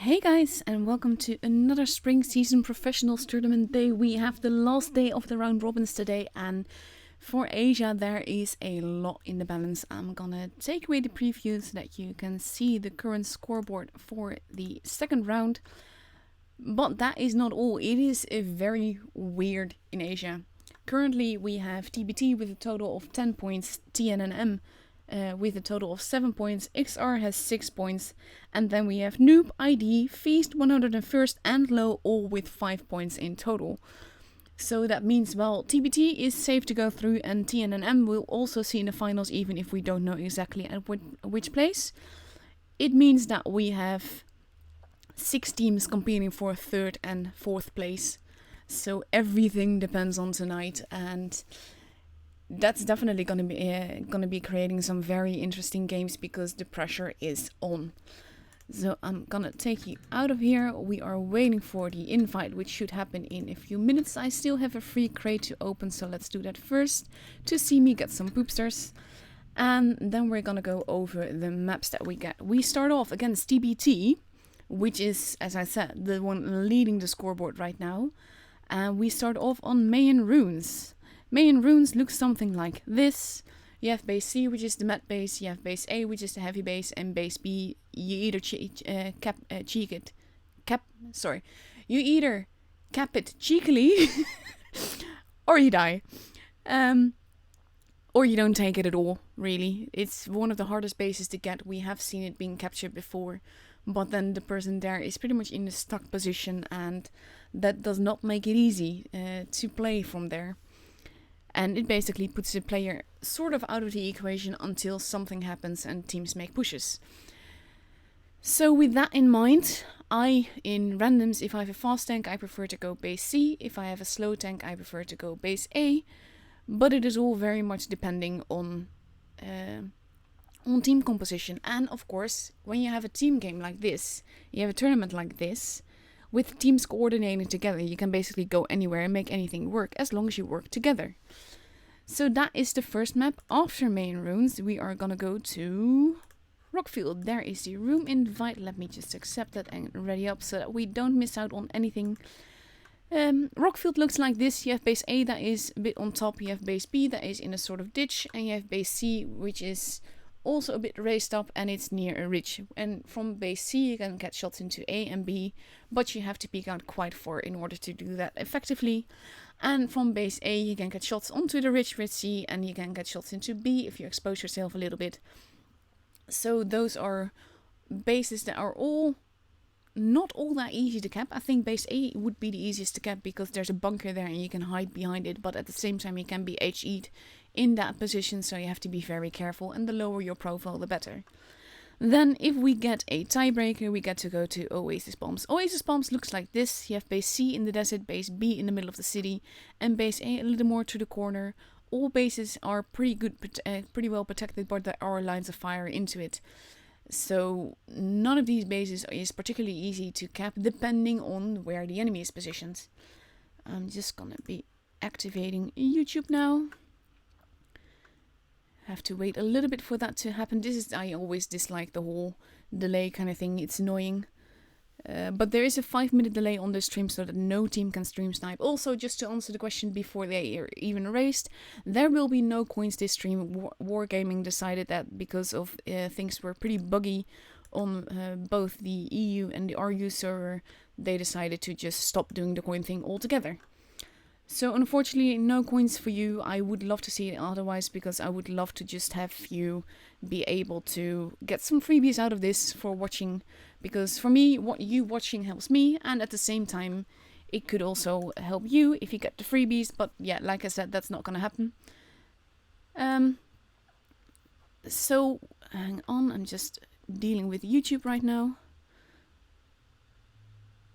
Hey guys, and welcome to another spring season professionals tournament day. We have the last day of the round robins today, and for Asia there is a lot in the balance. I'm gonna take away the preview so that you can see the current scoreboard for the second round. But that is not all. It is very weird in Asia. Currently we have TBT with a total of 10 points, TNNM with a total of 7 points, XR has 6 points, and then we have Noob, ID, Feast, 101st, and Low, all with 5 points in total. So that means, well, TBT is safe to go through, and TNNM will also see in the finals, even if we don't know exactly at which place. It means that we have 6 teams competing for 3rd and 4th place. So everything depends on tonight, and that's definitely gonna be creating some very interesting games because the pressure is on. So I'm gonna take you out of here. We are waiting for the invite, which should happen in a few minutes. I still have a free crate to open, so let's do that first to see me get some poopsters. And then we're gonna go over the maps that we get. We start off against TBT, which is, as I said, the one leading the scoreboard right now. And we start off on Mayan Runes. Mayan Runes looks something like this. You have base C, which is the mat base. You have base A, which is the heavy base, and base B. You either You either cap it cheekily, or you die, or you don't take it at all. Really, it's one of the hardest bases to get. We have seen it being captured before, but then the person there is pretty much in a stuck position, and that does not make it easy to play from there. And it basically puts the player sort of out of the equation until something happens and teams make pushes. So with that in mind, in randoms, if I have a fast tank, I prefer to go base C. If I have a slow tank, I prefer to go base A. But it is all very much depending on team composition. And of course, when you have a team game like this, you have a tournament like this, with teams coordinating together, you can basically go anywhere and make anything work as long as you work together. So that is the first map. After Mayan Runes, we are gonna go to Rockfield. There is the room invite. Let me just accept that and ready up so that we don't miss out on anything. Rockfield looks like this. You have base A that is a bit on top. You have base B that is in a sort of ditch. And you have base C, which is also a bit raised up, and it's near a ridge. And from base C you can get shots into A and B, but you have to peek out quite far in order to do that effectively. And from base A you can get shots onto the ridge with C, and you can get shots into B if you expose yourself a little bit. So those are bases that are not all that easy to cap. I think base A would be the easiest to cap because there's a bunker there and you can hide behind it, but at the same time you can be HE'd in that position, so you have to be very careful, and the lower your profile the better. Then if we get a tiebreaker, we get to go to Oasis Palms. Oasis Palms looks like this. You have base C in the desert, base B in the middle of the city, and base A a little more to the corner. All bases are pretty well protected, but there are lines of fire into it. So none of these bases is particularly easy to cap, depending on where the enemy is positioned. I'm just gonna be activating YouTube now. Have to wait a little bit for that to happen. I always dislike the whole delay kind of thing. It's annoying. But there is a 5-minute delay on the stream so that no team can stream snipe. Also, just to answer the question before they are even raised, there will be no coins this stream. Wargaming decided that because of things were pretty buggy on both the EU and the RU server, they decided to just stop doing the coin thing altogether. So unfortunately, no coins for you. I would love to see it otherwise, because I would love to just have you be able to get some freebies out of this for watching. Because for me, what you watching helps me, and at the same time, it could also help you if you get the freebies. But yeah, like I said, that's not gonna happen. So hang on, I'm just dealing with YouTube right now.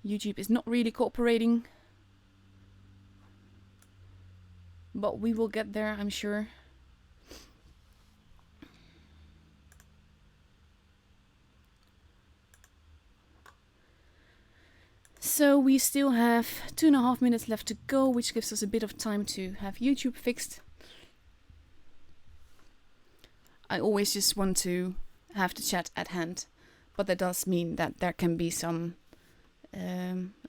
YouTube is not really cooperating. But we will get there, I'm sure. So we still have 2.5 minutes left to go, which gives us a bit of time to have YouTube fixed. I always just want to have the chat at hand. But that does mean that there can be some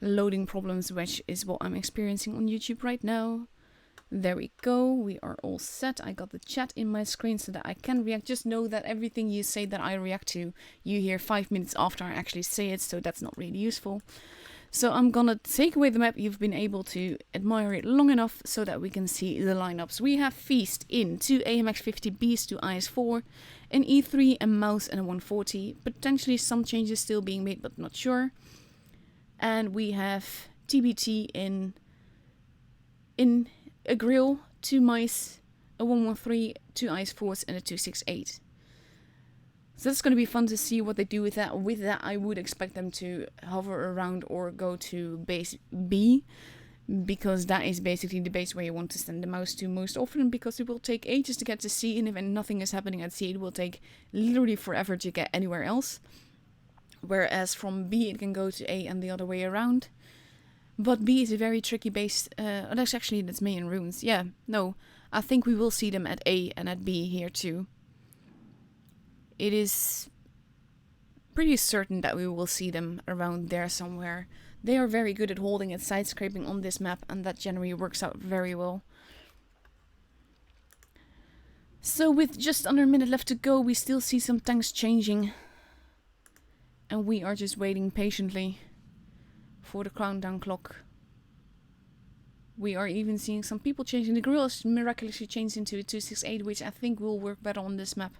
loading problems, which is what I'm experiencing on YouTube right now. There we go. We are all set. I got the chat in my screen so that I can react. Just know that everything you say that I react to, you hear 5 minutes after I actually say it, so that's not really useful. So I'm gonna take away the map. You've been able to admire it long enough so that we can see the lineups. We have Feast in 2 AMX 50Bs, 2 IS4, an E3, a mouse and a 140. Potentially some changes still being made, but not sure. And we have TBT in a grill, 2 mice, a 113, 2 IS4s and a 268. So that's going to be fun to see what they do with that. With that, I would expect them to hover around or go to base B, because that is basically the base where you want to send the mouse to most often, because it will take ages to get to C, and if nothing is happening at C, it will take literally forever to get anywhere else. Whereas from B, it can go to A and the other way around. But B is a very tricky base. That's main runes. Yeah, no, I think we will see them at A and at B here too. It is pretty certain that we will see them around there somewhere. They are very good at holding and side scraping on this map, and that generally works out very well. So with just under a minute left to go, we still see some tanks changing. And we are just waiting patiently for the countdown clock. We are even seeing some people changing. The grill is miraculously changed into a 268, which I think will work better on this map.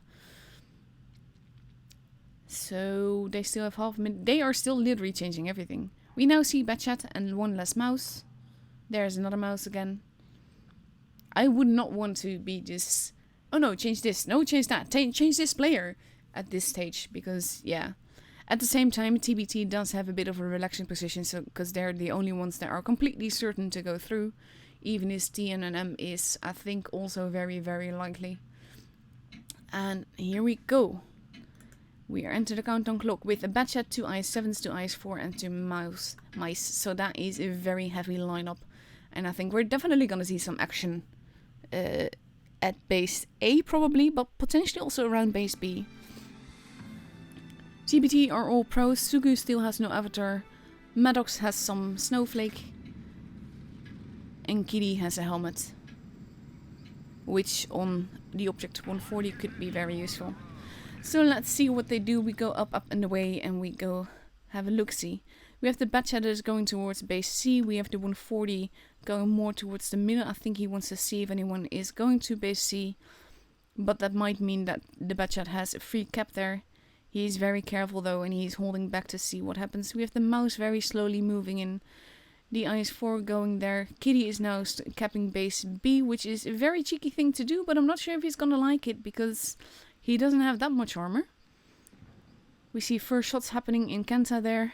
So they still have half a minute. They are still literally changing everything. We now see Batchat and one less mouse. There's another mouse again. I would not want to be this... Oh no, change this. No, change that. Change this player at this stage. Because, yeah. At the same time, TBT does have a bit of a relaxing position, so because they're the only ones that are completely certain to go through. Even his TNM is, I think, also very, very likely. And here we go. We are into the countdown clock with a Batchat, 2 IS7s, 2 IS4 and 2 mice. So that is a very heavy lineup. And I think we're definitely going to see some action at base A probably, but potentially also around base B. TBT are all pros. Sugu still has no avatar. Maddox has some snowflake. And Kitty has a helmet. Which on the object 140 could be very useful. So let's see what they do. We go up and away and we go have a look-see. We have the Batchat that is going towards base C. We have the 140 going more towards the middle. I think he wants to see if anyone is going to base C. But that might mean that the Batchat has a free cap there. He's very careful though, and he's holding back to see what happens. We have the mouse very slowly moving in. The IS4 going there. Kitty is now capping base B, which is a very cheeky thing to do, but I'm not sure if he's gonna like it because he doesn't have that much armor. We see first shots happening in Kenta there.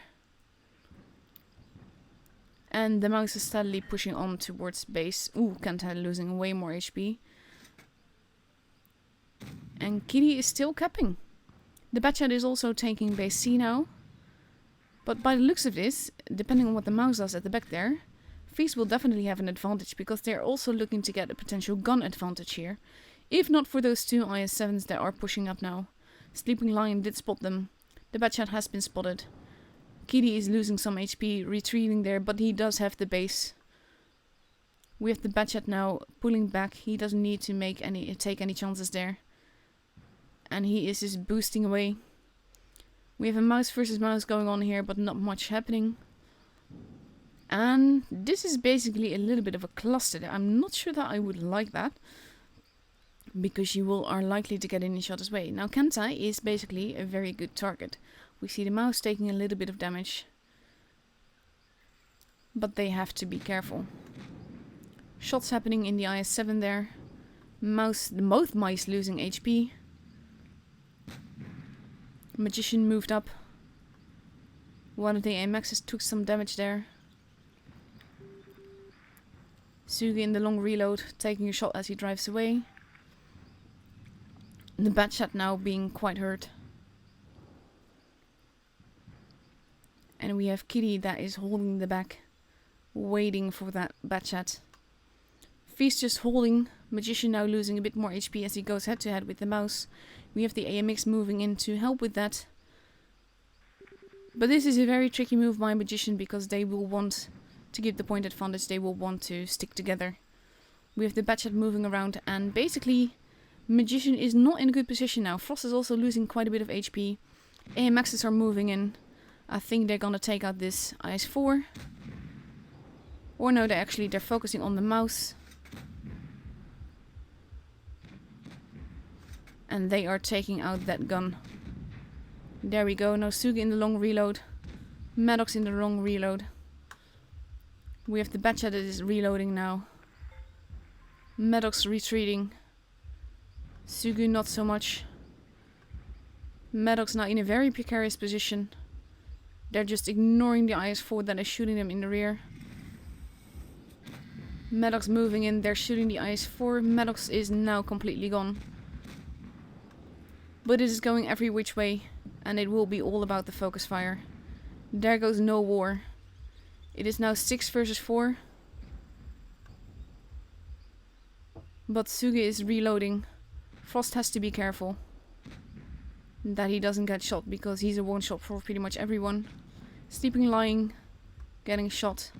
And the mouse is steadily pushing on towards base. Ooh, Kenta losing way more HP. And Kitty is still capping. The Batchat is also taking base C now. But by the looks of this, depending on what the mouse does at the back there, Feast will definitely have an advantage because they're also looking to get a potential gun advantage here. If not for those 2 IS7s that are pushing up now. Sleeping Lion did spot them. The Batchat has been spotted. Kitty is losing some HP, retreating there, but he does have the base. We have the Batchat now pulling back. He doesn't need to take any chances there. And he is just boosting away. We have a mouse versus mouse going on here, but not much happening. And this is basically a little bit of a cluster. I'm not sure that I would like that. Because you are likely to get any shot his way. Now Kenta is basically a very good target. We see the mouse taking a little bit of damage. But they have to be careful. Shots happening in the IS7 there. Both mice losing HP. Magician moved up. One of the AMXs took some damage there. Sugi in the long reload, taking a shot as he drives away. The Batchat now being quite hurt. And we have Kitty that is holding the back, waiting for that Batchat. Feast just holding. Magician now losing a bit more HP as he goes head to head with the mouse. We have the AMX moving in to help with that. But this is a very tricky move by Magician because they will want to give the point advantage. They will want to stick together. We have the Batchat moving around, and basically Magician is not in a good position now. Frost is also losing quite a bit of HP. AMXs are moving in. I think they're gonna take out this IS-4. Or no, they're focusing on the mouse. And they are taking out that gun. There we go. Now Sugi in the long reload. Maddox in the long reload. We have the Batchat that is reloading now. Maddox retreating. Sugu not so much. Maddox now in a very precarious position. They're just ignoring the IS-4 that is shooting them in the rear. Maddox moving in, they're shooting the IS-4. Maddox is now completely gone. But it is going every which way, and it will be all about the focus fire. There goes no war. It is now 6 versus 4. But Sugi is reloading. Frost has to be careful that he doesn't get shot, because he's a one-shot for pretty much everyone. Sleeping Lying, getting shot.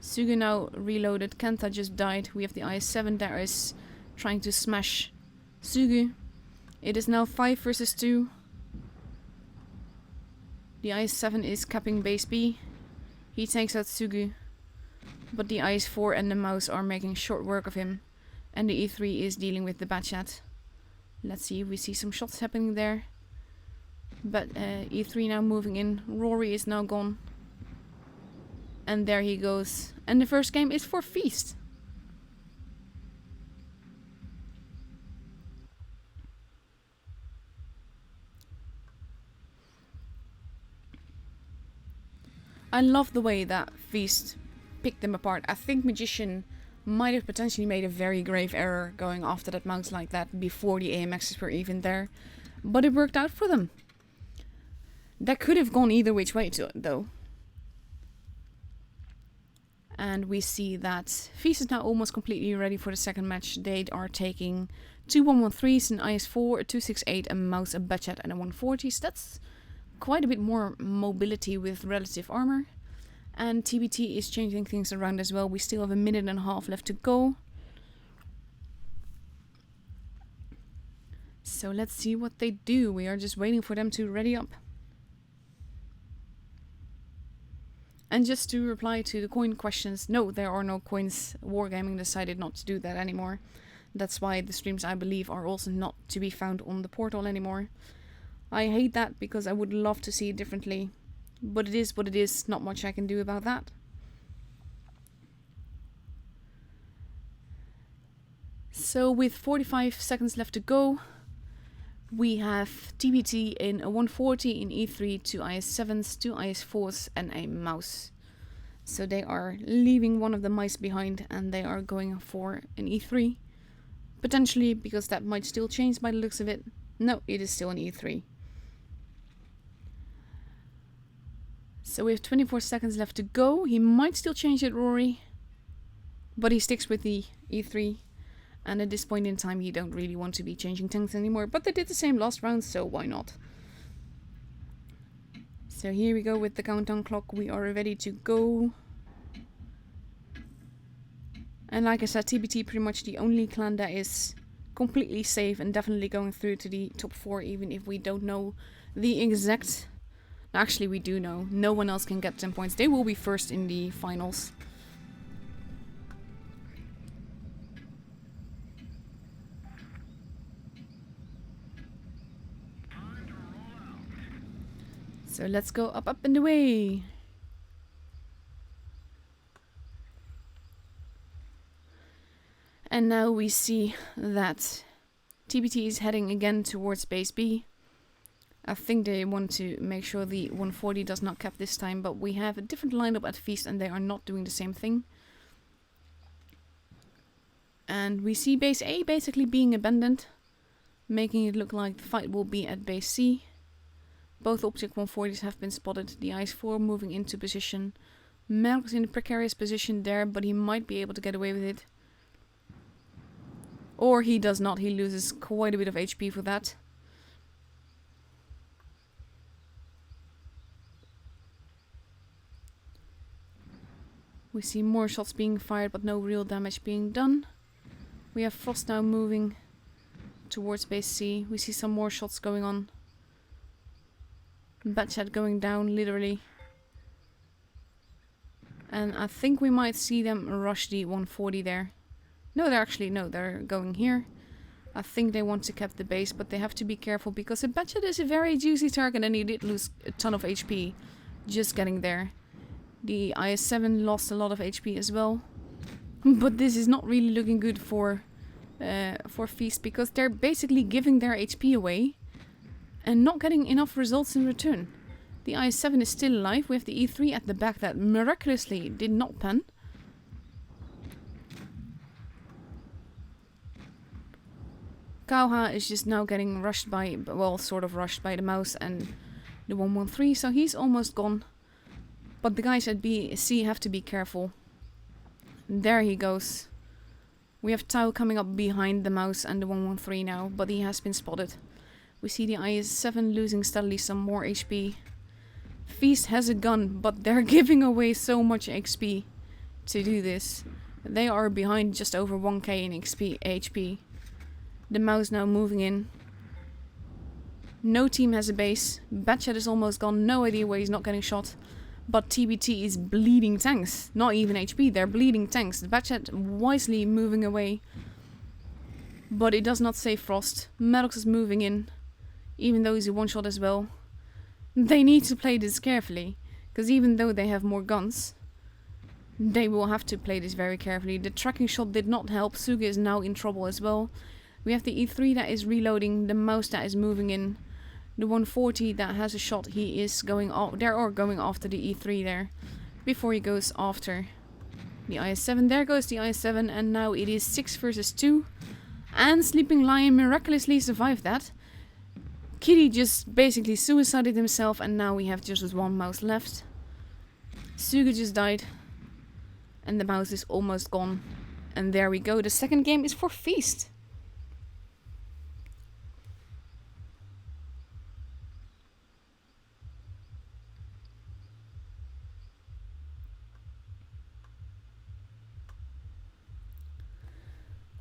Sugi now reloaded. Kenta just died. We have the IS-7 that is trying to smash Sugi. It is now 5 versus 2. The IS-7 is capping base B. He takes out Sugi. But the IS-4 and the mouse are making short work of him. And the E3 is dealing with the Batchat. Let's see if we see some shots happening there. But E3 now moving in. Rory is now gone. And there he goes. And the first game is for Feast. I love the way that Feast picked them apart. I think Magician might have potentially made a very grave error going after that mouse like that before the AMXs were even there. But it worked out for them. That could have gone either which way though. And we see that Feast is now almost completely ready for the second match. They are taking 2 113s, an IS-4, a 268, a mouse, a Batchat, and a 140. So that's quite a bit more mobility with relative armor. And TBT is changing things around as well. We still have a minute and a half left to go. So let's see what they do. We are just waiting for them to ready up. And just to reply to the coin questions, no, there are no coins. Wargaming decided not to do that anymore. That's why the streams, I believe, are also not to be found on the portal anymore. I hate that because I would love to see it differently. But it is what it is, not much I can do about that. So with 45 seconds left to go, we have TBT in a 140, in E3, 2 IS-7s, 2 IS-4s and a mouse. So they are leaving one of the mice behind and they are going for an E3. Potentially, because that might still change by the looks of it. No, it is still an E3. So we have 24 seconds left to go. He might still change it, Rory. But he sticks with the E3. And at this point in time, you don't really want to be changing tanks anymore. But they did the same last round, so why not? So here we go with the countdown clock. We are ready to go. And like I said, TBT pretty much the only clan that is completely safe and definitely going through to the top 4, even if we don't know the exact... Actually, we do know. No one else can get 10 points. They will be first in the finals. So let's go up, up and away. And now we see that TBT is heading again towards base B. I think they want to make sure the 140 does not cap this time, but we have a different lineup at Feast and they are not doing the same thing. And we see base A basically being abandoned, making it look like the fight will be at base C. Both Optic 140s have been spotted, the IS-4 moving into position. Melk's in a precarious position there, but he might be able to get away with it. Or he does not, he loses quite a bit of HP for that. We see more shots being fired, but no real damage being done. We have Frost now moving towards base C. We see some more shots going on. Batchat going down, literally. And I think we might see them rush the 140 there. No, they're going here. I think they want to cap the base, but they have to be careful because a Batchat is a very juicy target and he did lose a ton of HP just getting there. The IS-7 lost a lot of HP as well. But this is not really looking good for Feast because they're basically giving their HP away and not getting enough results in return. The IS-7 is still alive. We have the E3 at the back that miraculously did not pen. Kauha is just now getting rushed by, well, sort of rushed by the mouse and the 113, so he's almost gone. But the guys at B, C have to be careful. There he goes. We have Tau coming up behind the mouse and the 113 now, but he has been spotted. We see the IS-7 losing steadily some more HP. Feast has a gun, but they're giving away so much XP to do this. They are behind just over 1k in HP. The mouse now moving in. No team has a base. Batchat is almost gone. No idea where he's not getting shot. But TBT is bleeding tanks. Not even HP, they're bleeding tanks. The Batchat wisely moving away. But it does not save Frost. Maddox is moving in. Even though he's a one-shot as well. They need to play this carefully. Because even though they have more guns, they will have to play this very carefully. The tracking shot did not help. Suga is now in trouble as well. We have the E3 that is reloading. The mouse that is moving in. The 140 that has a shot, he is going off. They are going after the E3 there. Before he goes after the IS-7. There goes the IS-7 and now it is 6 versus 2. And Sleeping Lion miraculously survived that. Kitty just basically suicided himself and now we have just one mouse left. Suga just died. And the mouse is almost gone. And there we go. The second game is for Feast.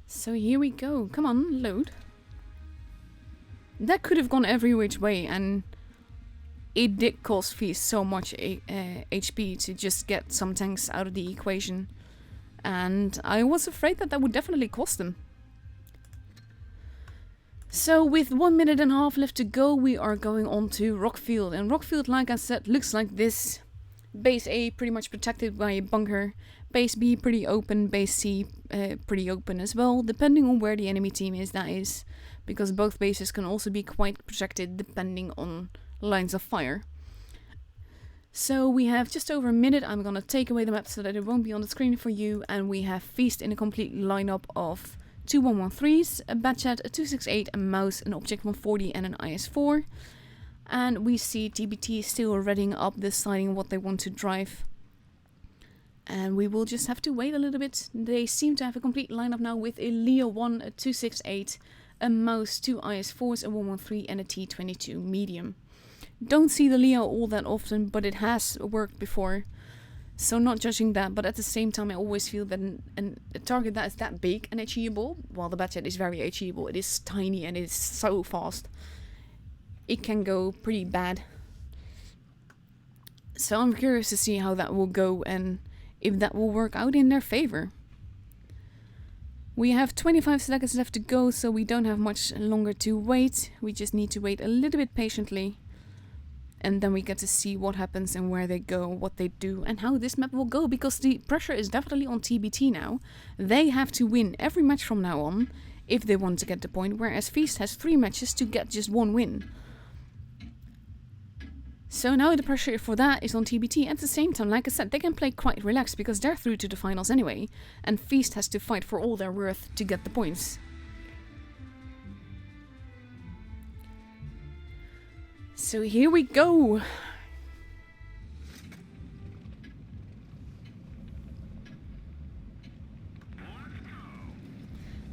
So here we go. Come on, load. That could have gone every which way and it did cost Feast so much HP to just get some tanks out of the equation. And I was afraid that would definitely cost them. So with 1 minute and a half left to go, we are going on to Rockfield. And Rockfield, like I said, looks like this. Base A pretty much protected by a bunker. Base B pretty open, base C pretty open as well, depending on where the enemy team is, that is. Because both bases can also be quite protected depending on lines of fire. So we have just over a minute. I'm gonna take away the map so that it won't be on the screen for you. And we have Feast in a complete lineup of 2 113s, a Batchat, a 268, a mouse, an Object 140 and an IS-4. And we see TBT still readying up, deciding what they want to drive. And we will just have to wait a little bit. They seem to have a complete lineup now with a Leo 1, a 268, a mouse, 2 IS-4s, a 113 and a T22 medium. Don't see the Leo all that often, but it has worked before. So not judging that, but at the same time I always feel that a target that is that big and achievable, while the Batchat is very achievable, it is tiny and it is so fast. It can go pretty bad. So I'm curious to see how that will go and if that will work out in their favor. We have 25 seconds left to go, so we don't have much longer to wait. We just need to wait a little bit patiently. And then we get to see what happens and where they go, what they do, and how this map will go. Because the pressure is definitely on TBT now. They have to win every match from now on if they want to get the point. Whereas Feast has 3 matches to get just 1 win. So now the pressure for that is on TBT. At the same time, like I said, they can play quite relaxed because they're through to the finals anyway. And Feast has to fight for all their worth to get the points. So here we go.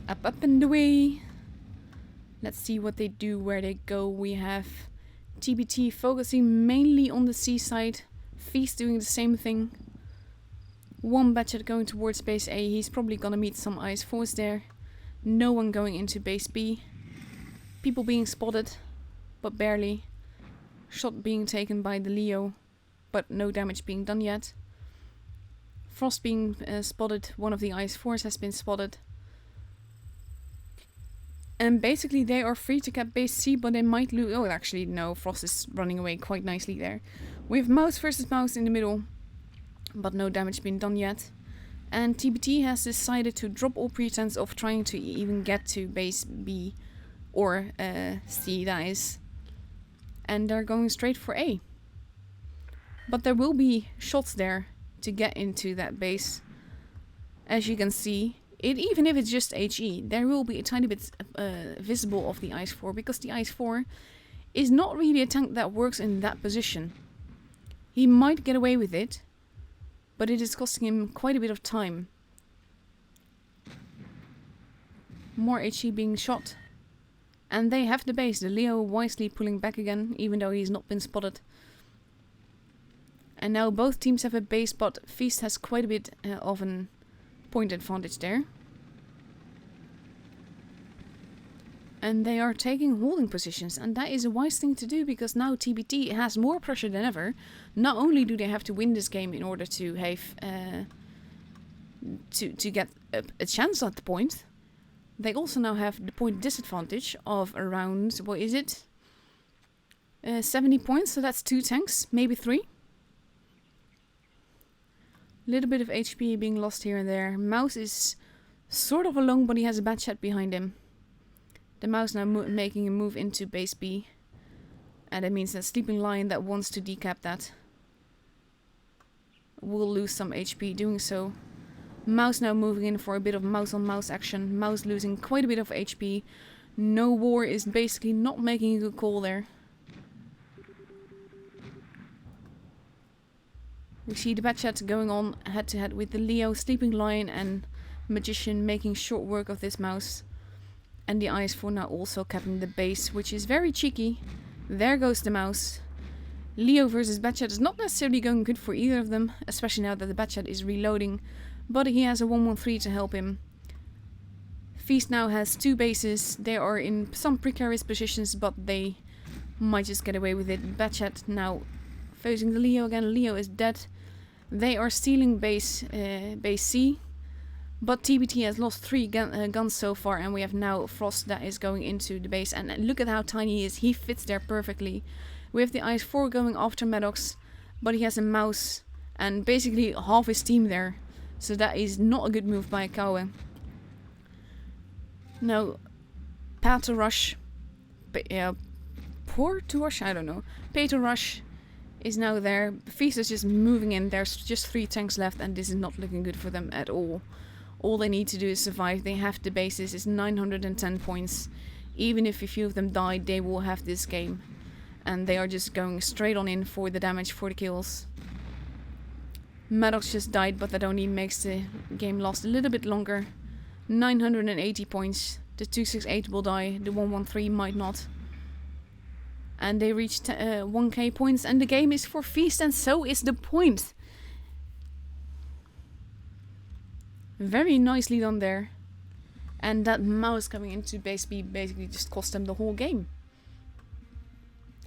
Up and away. Let's see what they do, where they go. We have TBT focusing mainly on the seaside. Feast doing the same thing. One Batchet going towards base A. He's probably gonna meet some ice force there. No one going into base B. People being spotted, but barely. Shot being taken by the Leo, but no damage being done yet. Frost being spotted. One of the ice force has been spotted. And basically they are free to cap base C, but they might lose. Oh, actually, no. Frost is running away quite nicely there. We have Mouse versus Mouse in the middle, but no damage been done yet. And TBT has decided to drop all pretense of trying to even get to base B or C, that is. And they're going straight for A. But there will be shots there to get into that base. As you can see, even if it's just HE, there will be a tiny bit visible of the Ice 4, because the Ice 4 is not really a tank that works in that position. He might get away with it, but it is costing him quite a bit of time. More HE being shot. And they have the base. The Leo wisely pulling back again, even though he's not been spotted. And now both teams have a base, but Feast has quite a bit of an point advantage there. And they are taking holding positions, and that is a wise thing to do, because now TBT has more pressure than ever. Not only do they have to win this game in order to have to get a chance at the point, they also now have the point disadvantage of around, what is it? 70 points, so that's 2 tanks, maybe 3. Little bit of HP being lost here and there. Mouse is sort of alone, but he has a bad chat behind him. The Mouse now making a move into base B. And that means that Sleeping Lion that wants to decap that will lose some HP doing so. Mouse now moving in for a bit of mouse on mouse action. Mouse losing quite a bit of HP. No War is basically not making a good call there. We see the Batchat going on head to head with the Leo, Sleeping Lion and Magician making short work of this Mouse. And the Ice 4 now also capping the base, which is very cheeky. There goes the Mouse. Leo versus Batchat is not necessarily going good for either of them, especially now that the Batchat is reloading. But he has a 1-1-3 to help him. Feast now has 2 bases. They are in some precarious positions, but they might just get away with it. Batchat now facing the Leo again. Leo is dead. They are stealing base C. But TBT has lost 3 guns so far, and we have now Frost that is going into the base. And look at how tiny he is. He fits there perfectly. We have the Ice 4 going after Maddox, but he has a Mouse and basically half his team there. So that is not a good move by Kawe. Now, Pay to Rush. Poor to Rush? I don't know. Pay to Rush is now there. Feast is just moving in. There's just 3 tanks left, and this is not looking good for them at all. All they need to do is survive. They have the bases. It's 910 points. Even if a few of them die, they will have this game. And they are just going straight on in for the damage, for the kills. Maddox just died, but that only makes the game last a little bit longer. 980 points. The 268 will die. The 113 might not. And they reached 1k points, and the game is for Feast, and so is the point. Very nicely done there. And that Mouse coming into base B basically just cost them the whole game.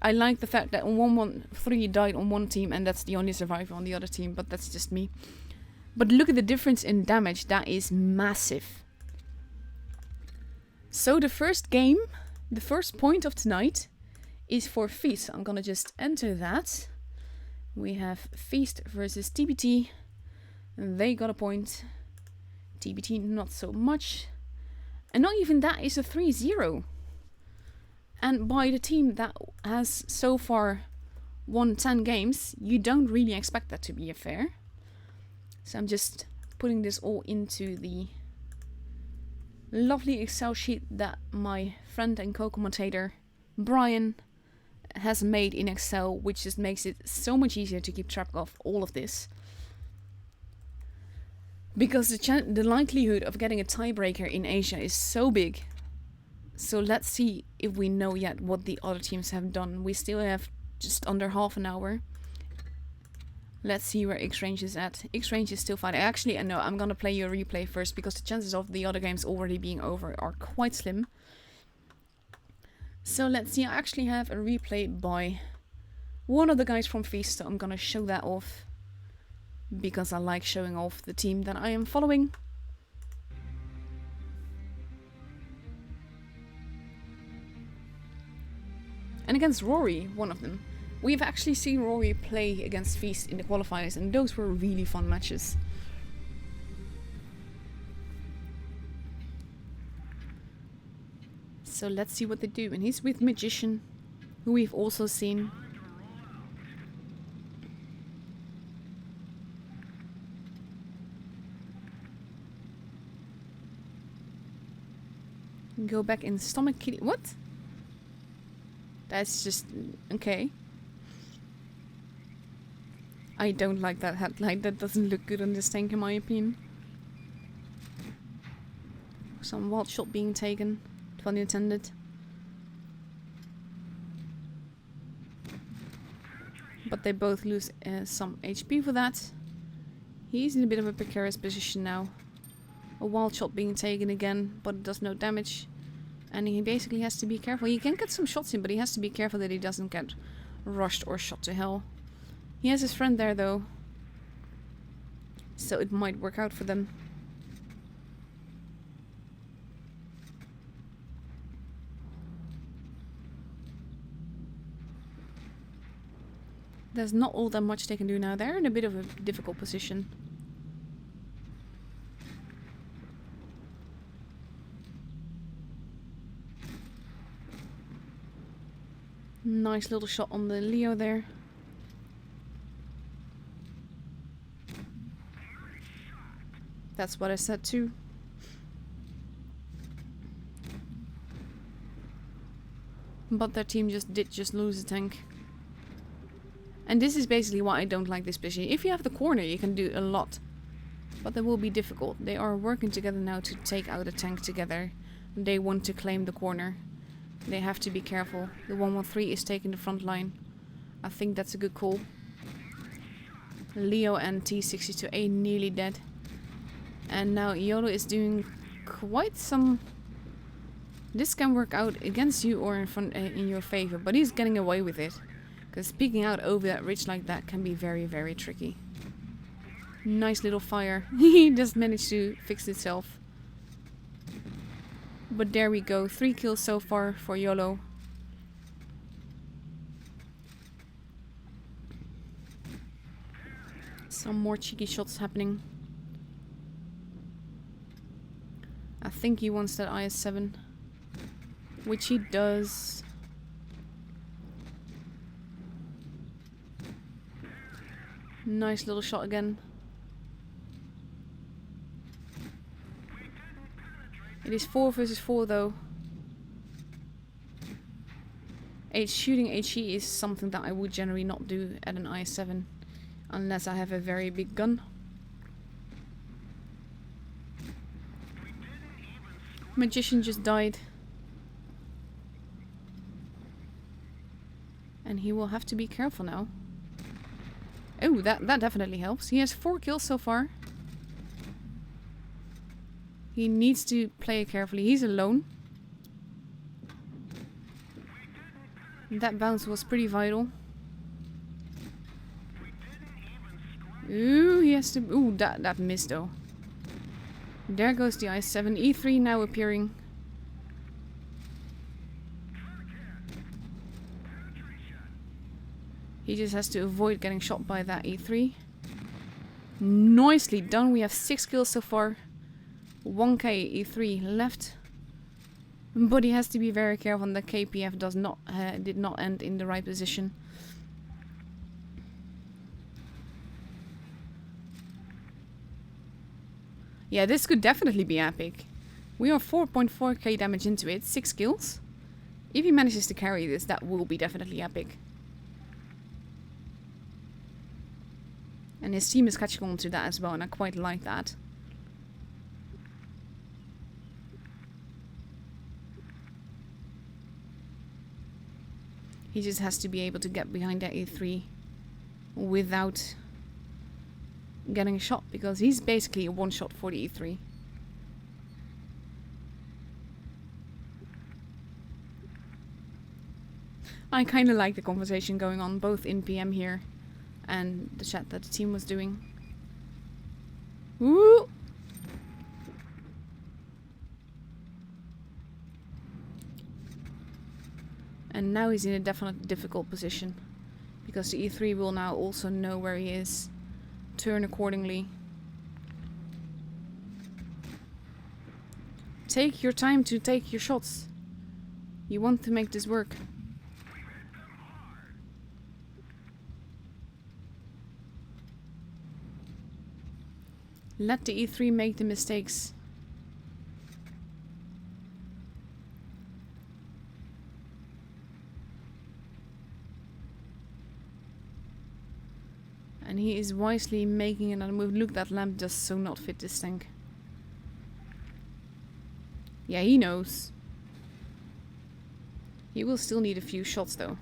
I like the fact that 113 died on one team, and that's the only survivor on the other team, but that's just me. But look at the difference in damage. That is massive. So the first game, the first point of tonight, is for Feast. I'm gonna just enter that. We have Feast versus TBT. They got a point. TBT not so much. And not even that is a 3-0. And by the team that has so far won 10 games, you don't really expect that to be a fair. So I'm just putting this all into the lovely Excel sheet that my friend and co-commentator Brian has made in Excel, which just makes it so much easier to keep track of all of this. Because the likelihood of getting a tiebreaker in Asia is so big. So let's see if we know yet what the other teams have done. We still have just under half an hour. Let's see where X-Range is at. X-Range is still fighting. Actually, no, I'm gonna play your replay first because the chances of the other games already being over are quite slim. So let's see, I actually have a replay by one of the guys from Feast, so I'm gonna show that off. Because I like showing off the team that I am following. And against Rory, one of them. We've actually seen Rory play against Feast in the qualifiers, and those were really fun matches. So let's see what they do. And he's with Magician, who we've also seen. Go back in stomach kitty. What? That's just okay. I don't like that headlight. That doesn't look good on this tank in my opinion. Some wild shot being taken. Pun intended. But they both lose some HP for that. He's in a bit of a precarious position now. A wild shot being taken again, but it does no damage. And he basically has to be careful. He can get some shots in, but he has to be careful that he doesn't get rushed or shot to hell. He has his friend there though. So it might work out for them. There's not all that much they can do now. They're in a bit of a difficult position. Nice little shot on the Leo there. That's what I said too. But their team did lose a tank. And this is basically why I don't like this position. If you have the corner, you can do a lot. But that will be difficult. They are working together now to take out a tank together. They want to claim the corner. They have to be careful. The 113 is taking the front line. I think that's a good call. Leo and T62A nearly dead. And now Yolo is doing quite some... This can work out against you or in your favor, but he's getting away with it. Because peeking out over that ridge like that can be very, very tricky. Nice little fire. He just managed to fix itself. But there we go. 3 kills so far for Yolo. Some more cheeky shots happening. I think he wants that IS-7. Which he does. Nice little shot again. It is 4 versus 4 though. Shooting HE is something that I would generally not do at an IS-7. Unless I have a very big gun. Magician just died. And he will have to be careful now. Oh, that definitely helps. He has 4 kills so far. He needs to play it carefully. He's alone. That bounce was pretty vital. Ooh, he has to... Ooh, that missed though. There goes the IS-7. E3 now appearing. He just has to avoid getting shot by that E3. Nicely done. We have 6 kills so far. 1k E3 left. But he has to be very careful that KPF did not end in the right position. Yeah, this could definitely be epic. We are 4.4k damage into it, 6 kills. If he manages to carry this, that will be definitely epic. And his team is catching on to that as well, and I quite like that. He just has to be able to get behind that E3 without getting a shot, because he's basically a one shot for the E3. I kind of like the conversation going on both in PM here and the chat that the team was doing. Woo! And now he's in a definitely difficult position, because the E3 will now also know where he is. Turn accordingly. Take your time to take your shots. You want to make this work. Let the E3 make the mistakes. And he is wisely making another move. Look, that lamp does so not fit this tank. Yeah, he knows. He will still need a few shots though.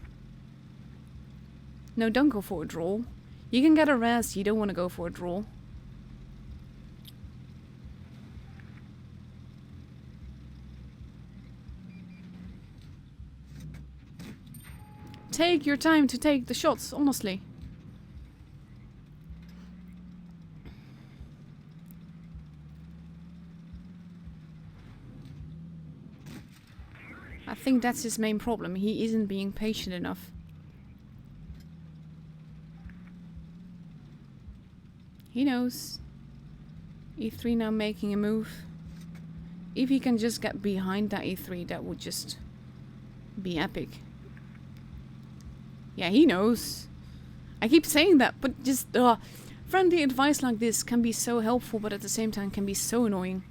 No, don't go for a draw. You can get a res, you don't want to go for a draw. Take your time to take the shots, honestly. I think that's his main problem. He isn't being patient enough. He knows. E3 now making a move. If he can just get behind that E3, that would just be epic. Yeah, he knows. I keep saying that, but just friendly advice like this can be so helpful, but at the same time can be so annoying.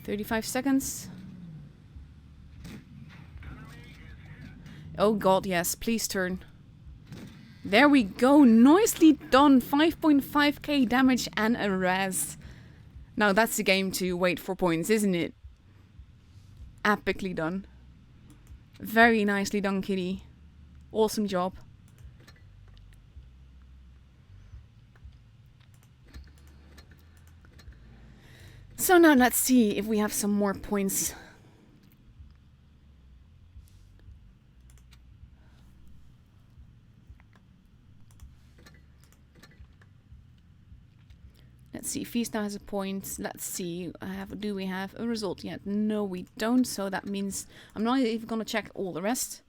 35 seconds. Oh god, yes, please turn. There we go, nicely done. 5.5k damage and a res. Now that's the game to wait for points, isn't it? Epically done. Very nicely done, kitty. Awesome job. So now let's see if we have some more points. Let's see, Feast now has a point. Let's see, do we have a result yet? No, we don't, so that means I'm not even gonna check all the rest.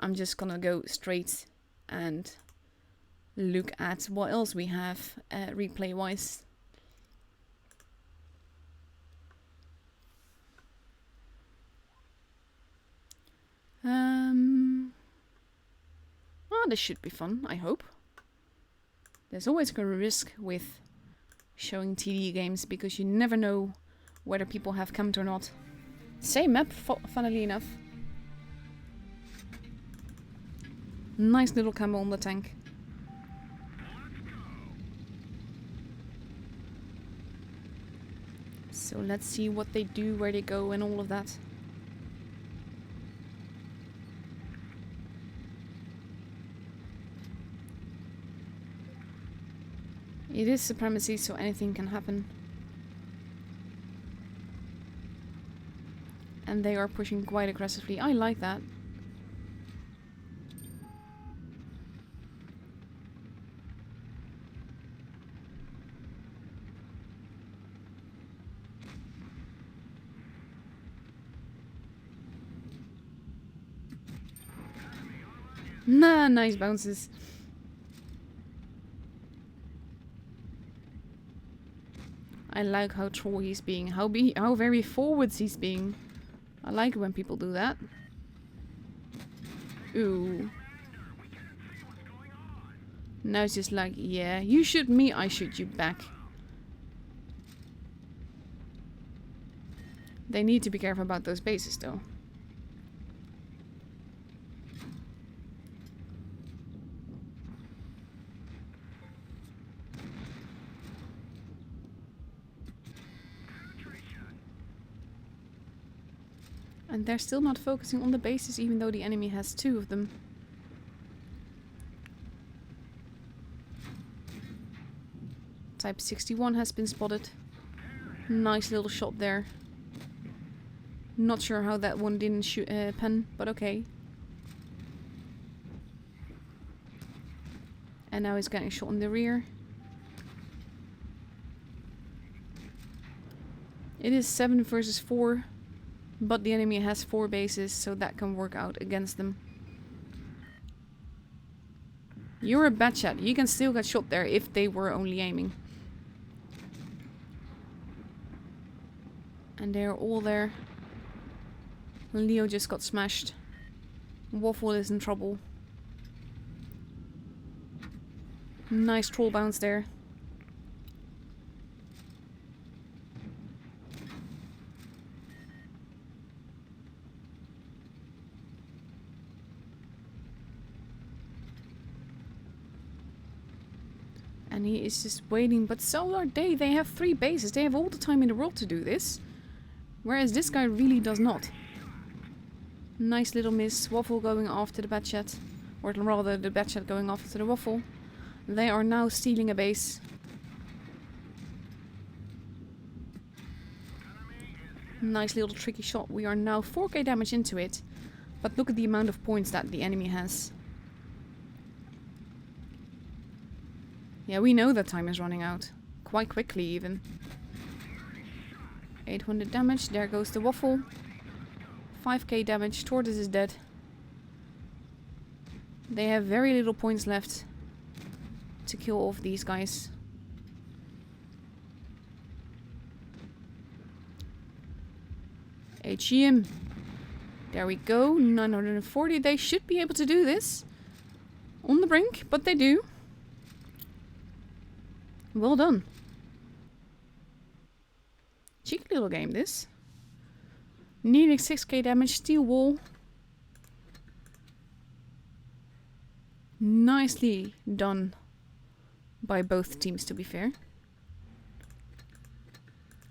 I'm just gonna go straight and look at what else we have replay-wise. Oh, this should be fun, I hope. There's always a risk with showing TD games, because you never know whether people have camped or not. Same map, funnily enough. Nice little camo on the tank. So let's see what they do, where they go and all of that. It is supremacy, so anything can happen. And they are pushing quite aggressively. I like that. Nah, nice bounces. I like how troll he's being, how very forwards he's being. I like when people do that. Ooh. Now it's just like, yeah, you shoot me, I shoot you back. They need to be careful about those bases though. And they're still not focusing on the bases, even though the enemy has 2 of them. Type 61 has been spotted. Nice little shot there. Not sure how that one didn't shoot pen, but okay. And now he's getting shot in the rear. It is 7 versus 4, but the enemy has 4 bases, so that can work out against them. You're a bad shot. You can still get shot there if they were only aiming. And they're all there. Leo just got smashed. Waffle is in trouble. Nice troll bounce there. And he is just waiting, but so are they. They have 3 bases. They have all the time in the world to do this. Whereas this guy really does not. Nice little miss. Waffle going after the Batchat. Or rather, the Batchat going after the Waffle. They are now stealing a base. Nice little tricky shot. We are now 4k damage into it. But look at the amount of points that the enemy has. Yeah, we know that time is running out. Quite quickly, even. 800 damage. There goes the Waffle. 5k damage. Tortoise is dead. They have very little points left to kill off these guys. HEM. There we go. 940. They should be able to do this. On the brink, but they do. Well done. Cheeky little game, this. Nearly 6k damage, steel wall. Nicely done by both teams, to be fair.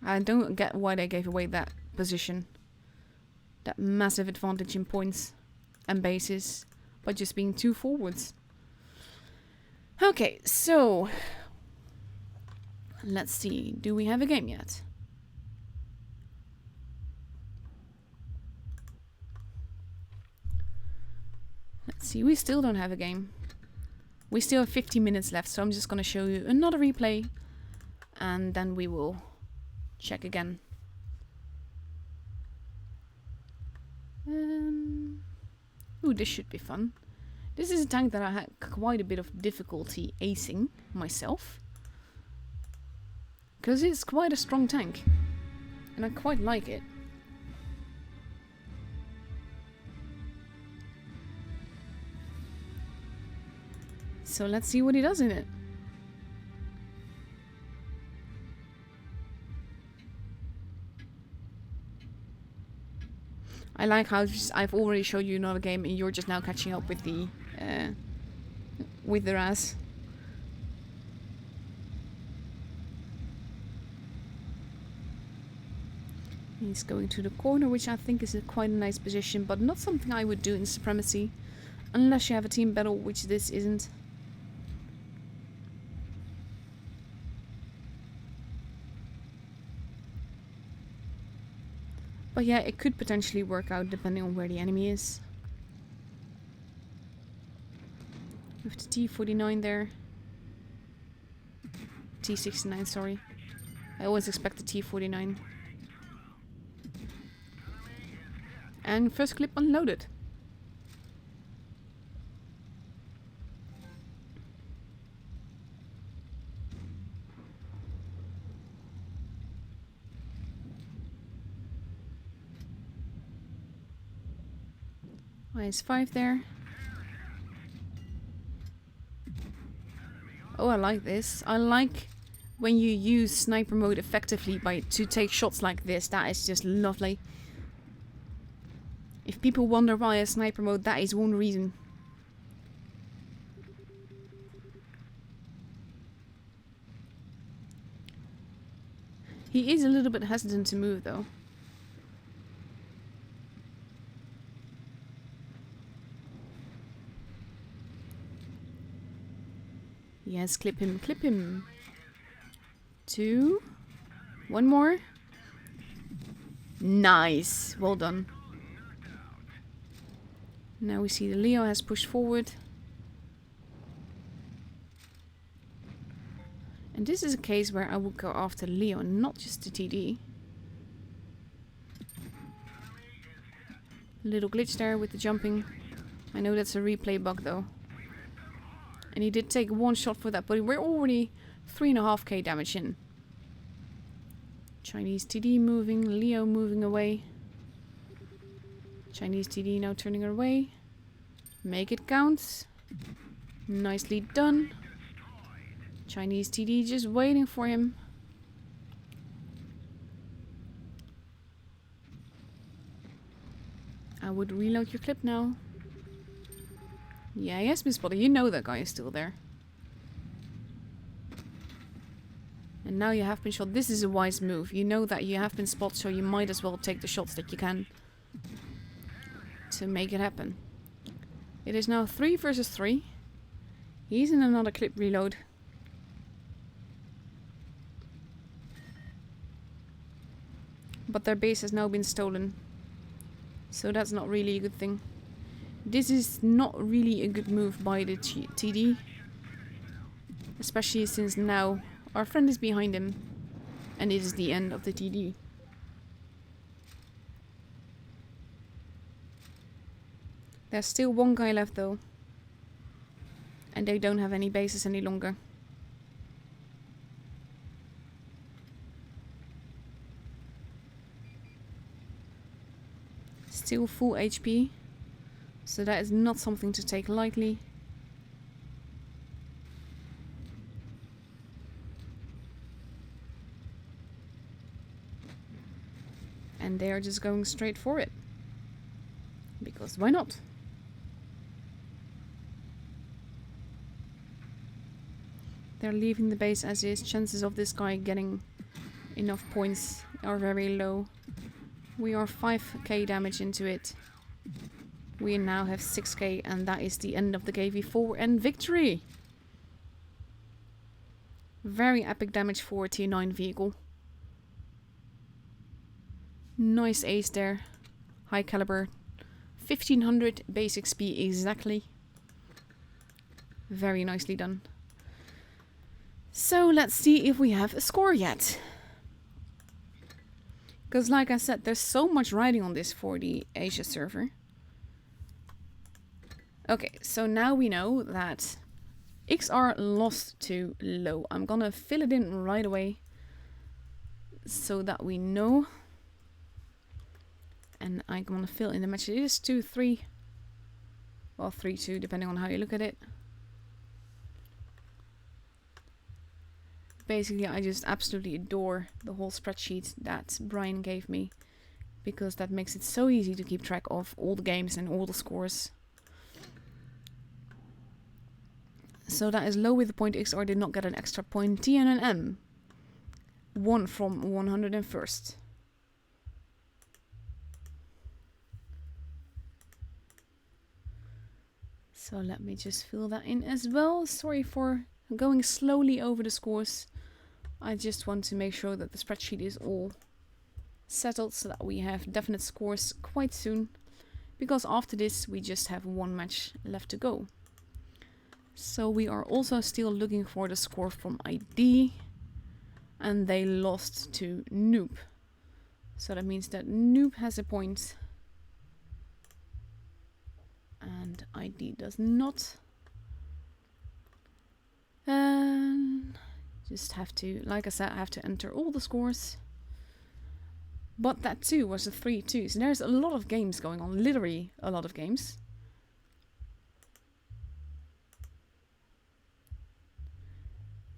I don't get why they gave away that position. That massive advantage in points and bases by just being 2 forwards. Okay, so let's see. Do we have a game yet? Let's see. We still don't have a game. We still have 50 minutes left, so I'm just going to show you another replay. And then we will check again. Ooh, this should be fun. This is a tank that I had quite a bit of difficulty acing myself. Because it's quite a strong tank. And I quite like it. So let's see what he does in it. I like how I've already showed you another game and you're just now catching up with the Raz. He's going to the corner, which I think is quite a nice position, but not something I would do in Supremacy. Unless you have a team battle, which this isn't. But yeah, it could potentially work out depending on where the enemy is. With the T49 there. T69, sorry. I always expect the T49. And first clip unloaded. -5 there. Oh, I like this. I like when you use sniper mode effectively to take shots like this. That is just lovely. If people wonder why a sniper mode, that is one reason. He is a little bit hesitant to move though. Yes, clip him, clip him. 2. One more. Nice. Well done. Now we see the Leo has pushed forward. And this is a case where I would go after Leo and not just the TD. Little glitch there with the jumping. I know that's a replay bug though. And he did take one shot for that, but we're already 3.5k damage in. Chinese TD moving, Leo moving away. Chinese TD now turning her away. Make it count. Nicely done. Chinese TD just waiting for him. I would reload your clip now. Yeah, yes, Miss Potter, you know that guy is still there. And now you have been shot. This is a wise move. You know that you have been spotted, so you might as well take the shots that you can to make it happen. It is now 3 versus 3. He's in another clip reload. But their base has now been stolen. So that's not really a good thing. This is not really a good move by the TD. Especially since now our friend is behind him. And it is the end of the TD. There's still one guy left though. And they don't have any bases any longer. Still full HP. So that is not something to take lightly. And they are just going straight for it. Because why not? They're leaving the base as is. Chances of this guy getting enough points are very low. We are 5k damage into it. We now have 6k and that is the end of the KV4 and victory! Very epic damage for a T9 vehicle. Nice ace there. High caliber. 1500 basic speed exactly. Very nicely done. So let's see if we have a score yet. Because like I said, there's so much riding on this for the Asia server. Okay, so now we know that XR lost to low. I'm gonna fill it in right away. So that we know. And I'm gonna fill in the match. It is 2-3. Well, 3-2, depending on how you look at it. Basically, I just absolutely adore the whole spreadsheet that Brian gave me. Because that makes it so easy to keep track of all the games and all the scores. So that is low with the point. XR did not get an extra point. T and an M. 1 from 101st. So let me just fill that in as well. Sorry for going slowly over the scores. I just want to make sure that the spreadsheet is all settled so that we have definite scores quite soon. Because after this we just have one match left to go. So we are also still looking for the score from ID. And they lost to Noob. So that means that Noob has a point. And ID does not. Just have to, like I said, I have to enter all the scores. But that too was a 3-2. So there's a lot of games going on. Literally a lot of games.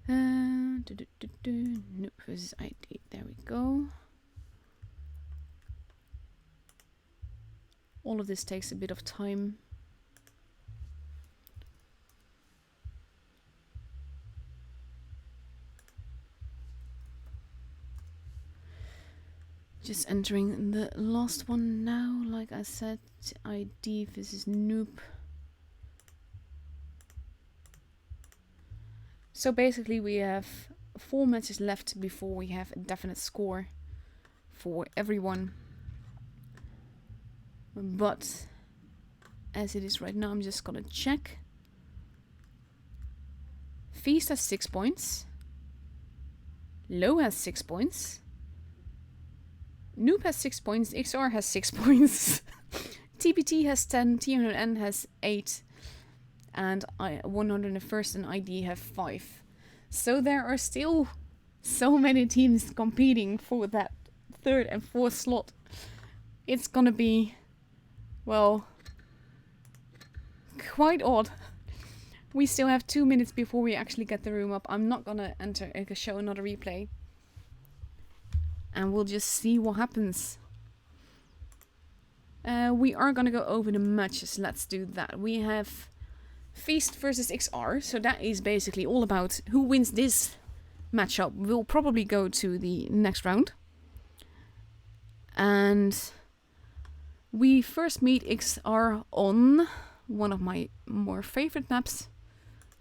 Nope, versus ID. There we go. All of this takes a bit of time. Just entering the last one now, like I said, ID versus Noob. So basically we have 4 matches left before we have a definite score for everyone. But as it is right now, I'm just gonna check. Feast has 6 points. Low has 6 points. Noob has 6 points. XR has 6 points. TPT has 10. T100N has 8. And 101st and ID have 5. So there are still so many teams competing for that 3rd and 4th slot. It's gonna be, well, quite odd. We still have 2 minutes before we actually get the room up. I'm not gonna show another replay. And we'll just see what happens. We are gonna go over the matches. Let's do that. We have Feast versus XR. So that is basically all about who wins this matchup. We'll probably go to the next round. And we first meet XR on one of my more favorite maps,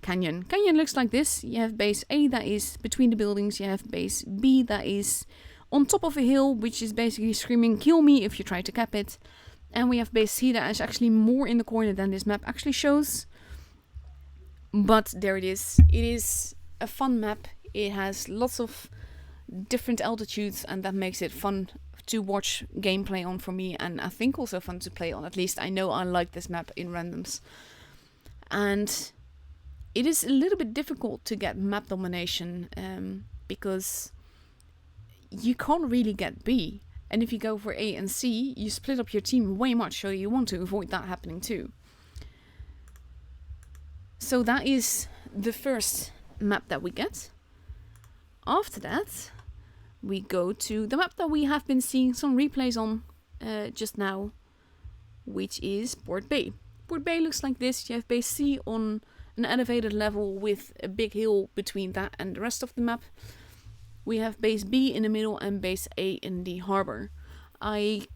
Canyon. Canyon looks like this. You have base A that is between the buildings. You have base B that is on top of a hill, which is basically screaming, kill me if you try to cap it. And we have base C that is actually more in the corner than this map actually shows. But there it is. It is a fun map. It has lots of different altitudes, and that makes it fun to watch gameplay on for me, and I think also fun to play on. At least I know I like this map in randoms. And it is a little bit difficult to get map domination, because you can't really get B. And if you go for A and C, you split up your team way much, so you want to avoid that happening too. So that is the first map that we get. After that, we go to the map that we have been seeing some replays on just now, which is Port Bay. Port Bay looks like this. You have base C on an elevated level with a big hill between that and the rest of the map. We have base B in the middle and base A in the harbor. I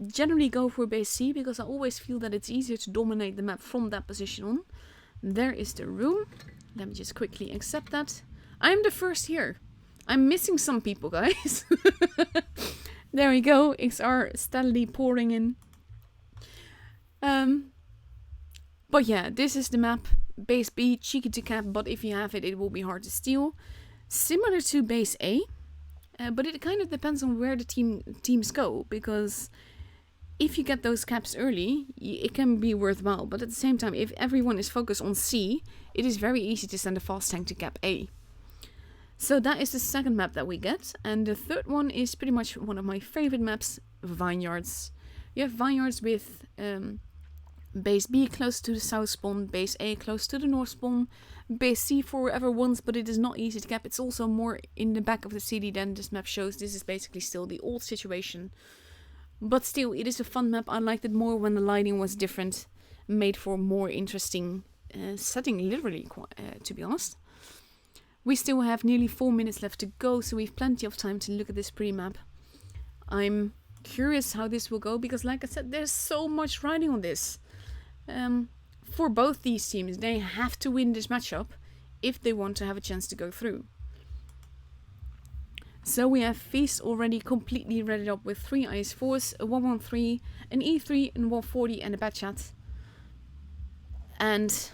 generally go for base C because I always feel that it's easier to dominate the map from that position on. There is the room. Let me just quickly accept that. I'm the first here. I'm missing some people, guys. There we go. XR steadily pouring in. But yeah, this is the map. Base B, cheeky to cap, but if you have it, it will be hard to steal. Similar to base A, but it kind of depends on where the teams go, because if you get those caps early, it can be worthwhile. But at the same time, if everyone is focused on C, it is very easy to send a fast tank to cap A. So that is the second map that we get. And the third one is pretty much one of my favorite maps, Vineyards. You have Vineyards with base B close to the south spawn, base A close to the north spawn, base C for whoever wants, but it is not easy to cap. It's also more in the back of the city than this map shows. This is basically still the old situation. But still, it is a fun map. I liked it more when the lighting was different, made for more interesting setting, literally, to be honest. We still have nearly 4 minutes left to go, so we have plenty of time to look at this pretty map. I'm curious how this will go, because like I said, there's so much riding on this. For both these teams, they have to win this matchup if they want to have a chance to go through. So we have Feast already completely readied up with 3 IS-4s, a 113, an E3, an 140 and a bad chat. And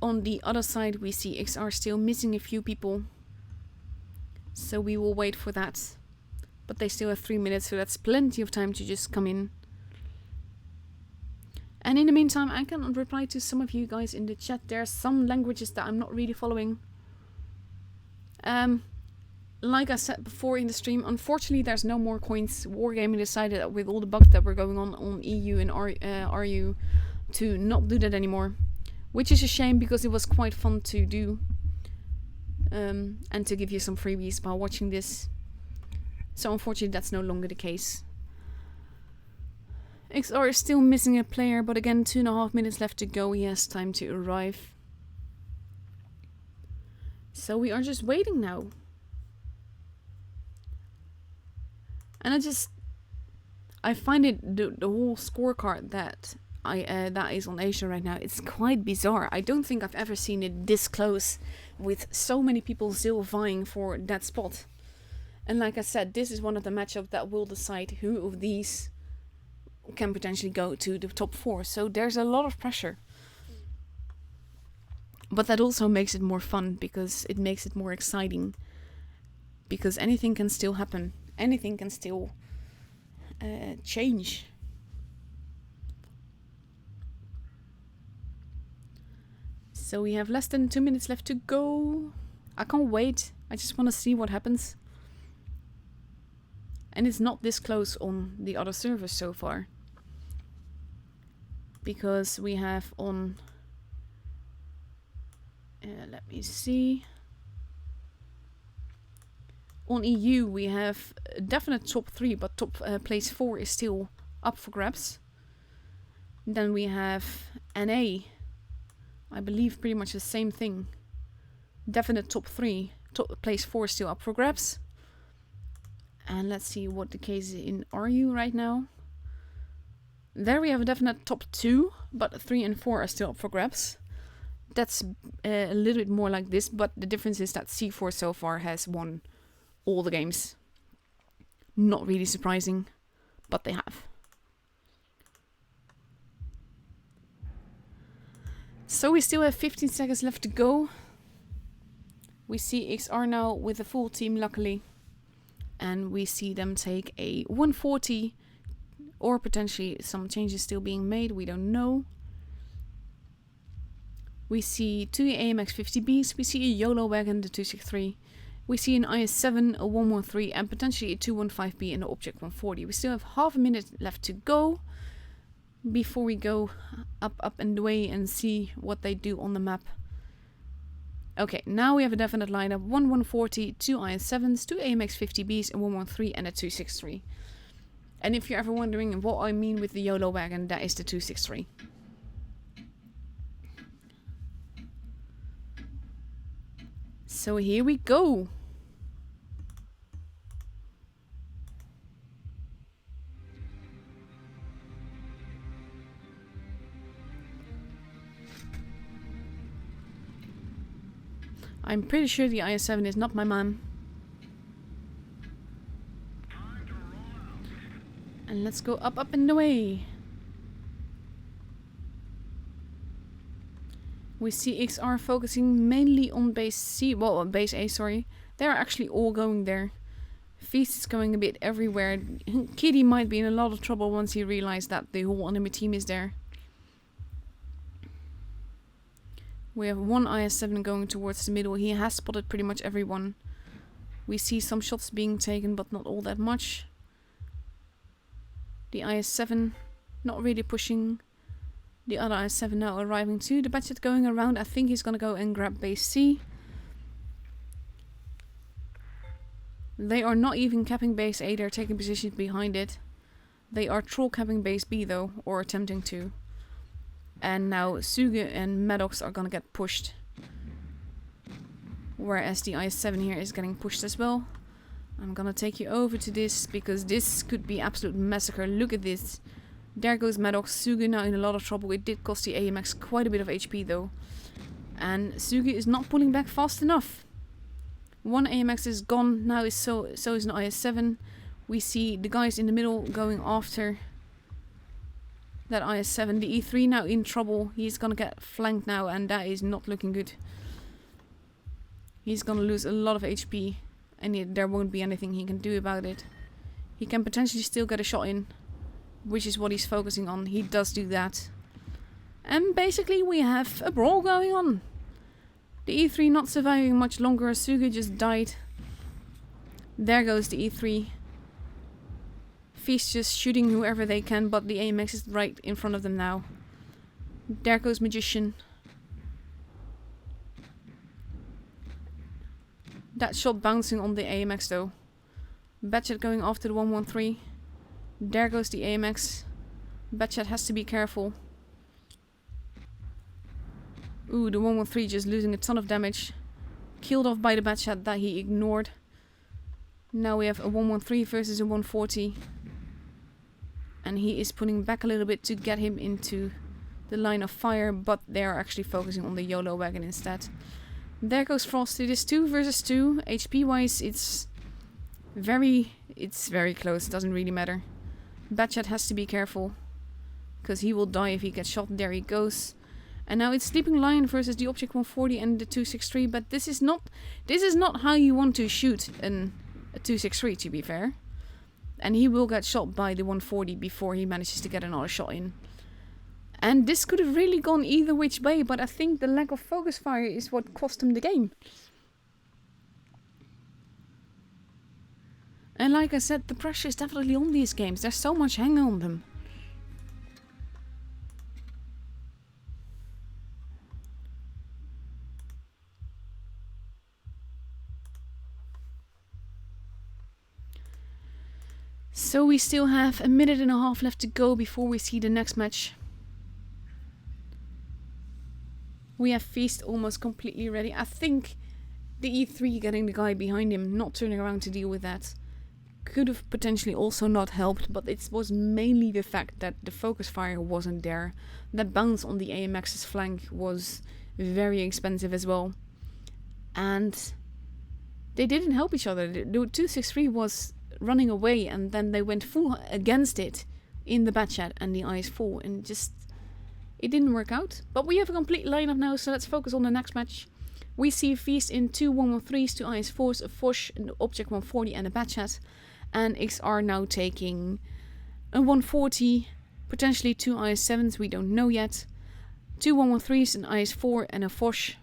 on the other side we see XR still missing a few people. So we will wait for that. But they still have 3 minutes, so that's plenty of time to just come in. And in the meantime, I can reply to some of you guys in the chat. There are some languages that I'm not really following. Like I said before in the stream, unfortunately there's no more coins. Wargaming decided that with all the bugs that were going on EU and RU to not do that anymore. Which is a shame, because it was quite fun to do. And to give you some freebies while watching this. So unfortunately that's no longer the case. XR is still missing a player, but again 2.5 minutes left to go. He has time to arrive. So we are just waiting now. And I find it, the whole scorecard that that is on Asia right now. It's quite bizarre. I don't think I've ever seen it this close, with so many people still vying for that spot. And like I said, this is one of the matchups that will decide who of these can potentially go to the top 4. So there's a lot of pressure. But that also makes it more fun, because it makes it more exciting. Because anything can still happen. Anything can still change. So we have less than 2 minutes left to go. I can't wait. I just want to see what happens. And it's not this close on the other servers so far. Because we have on... let me see. On EU we have a definite top 3, but top place 4 is still up for grabs. Then we have NA. I believe pretty much the same thing. Definite top 3. Top place 4 is still up for grabs. And let's see what the case is in RU right now. There we have a definite top 2, but 3 and 4 are still up for grabs. That's a little bit more like this, but the difference is that C4 so far has won all the games. Not really surprising, but they have. So we still have 15 seconds left to go. We see XR now with a full team, luckily. And we see them take a 140, or potentially some changes still being made, we don't know. We see 2 AMX 50Bs, we see a YOLO wagon, the 263. We see an IS-7, a 113, and potentially a 215B and an Object 140. We still have half a minute left to go before we go up and away and see what they do on the map. Okay, now we have a definite lineup. 140, 2 IS-7s, 2 AMX 50Bs, a 113 and a 263. And if you're ever wondering what I mean with the YOLO wagon, that is the 263. So here we go. I'm pretty sure the IS-7 is not my man. And let's go up and away. We see XR focusing mainly on base C, well, base A, sorry. They're actually all going there. Feast is going a bit everywhere. Kitty might be in a lot of trouble once he realized that the whole enemy team is there. We have one IS-7 going towards the middle. He has spotted pretty much everyone. We see some shots being taken, but not all that much. The IS-7 not really pushing. The other IS-7 now arriving too. The Batchet going around. I think he's gonna go and grab base C. They are not even capping base A. They're taking positions behind it. They are troll capping base B though, or attempting to. And now Suge and Maddox are gonna get pushed. Whereas the IS-7 here is getting pushed as well. I'm gonna take you over to this, because this could be absolute massacre. Look at this. There goes Maddox. Suge now in a lot of trouble. It did cost the AMX quite a bit of HP though. And Suge is not pulling back fast enough. One AMX is gone. Now is so is an IS-7. We see the guys in the middle going after that IS-7. The E3 now in trouble. He's gonna get flanked now, and that is not looking good. He's gonna lose a lot of HP, and there won't be anything he can do about it. He can potentially still get a shot in, which is what he's focusing on. He does do that. And basically we have a brawl going on. The E3 not surviving much longer. Suge just died. There goes the E3. Feast just shooting whoever they can, but the AMX is right in front of them now. There goes Magician. That shot bouncing on the AMX though. Batchet going after the 113. There goes the AMX. Batchet has to be careful. Ooh, the 113 just losing a ton of damage. Killed off by the Batchet that he ignored. Now we have a 113 versus a 140. And he is pulling back a little bit to get him into the line of fire, but they are actually focusing on the YOLO wagon instead. There goes Frost. It is 2 versus 2. HP wise, it's very close. Doesn't really matter. Batchat has to be careful, because he will die if he gets shot. There he goes. And now it's Sleeping Lion versus the Object 140 and the 263. But this is not how you want to shoot a 263, to be fair. And he will get shot by the 140 before he manages to get another shot in. And this could have really gone either which way, but I think the lack of focus fire is what cost him the game. And like I said, the pressure is definitely on these games. There's so much hanging on them. So we still have a minute and a half left to go before we see the next match. We have Feast almost completely ready. I think the E3 getting the guy behind him, not turning around to deal with that, could have potentially also not helped, but it was mainly the fact that the focus fire wasn't there. That bounce on the AMX's flank was very expensive as well. And they didn't help each other. The 263 was running away, and then they went full against it in the Batchat and the IS-4, and it didn't work out. But we have a complete lineup now, so let's focus on the next match. We see Feast in 2 113s, 2 IS-4s, a Foch, an Object 140 and a Batchat. And XR now taking a 140, potentially 2 IS-7s, we don't know yet. 2 113s, an IS-4 and a Foch.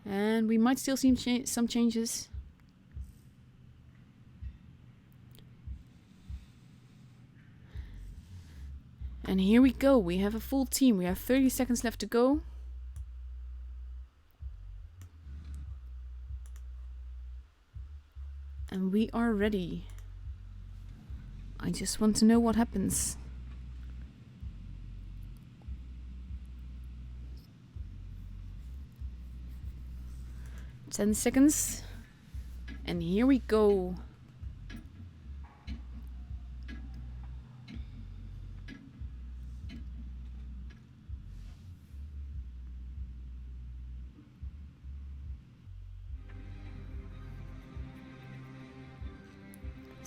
And we might still see some changes. And here we go, we have a full team, we have 30 seconds left to go. And we are ready. I just want to know what happens. Ten seconds. And here we go.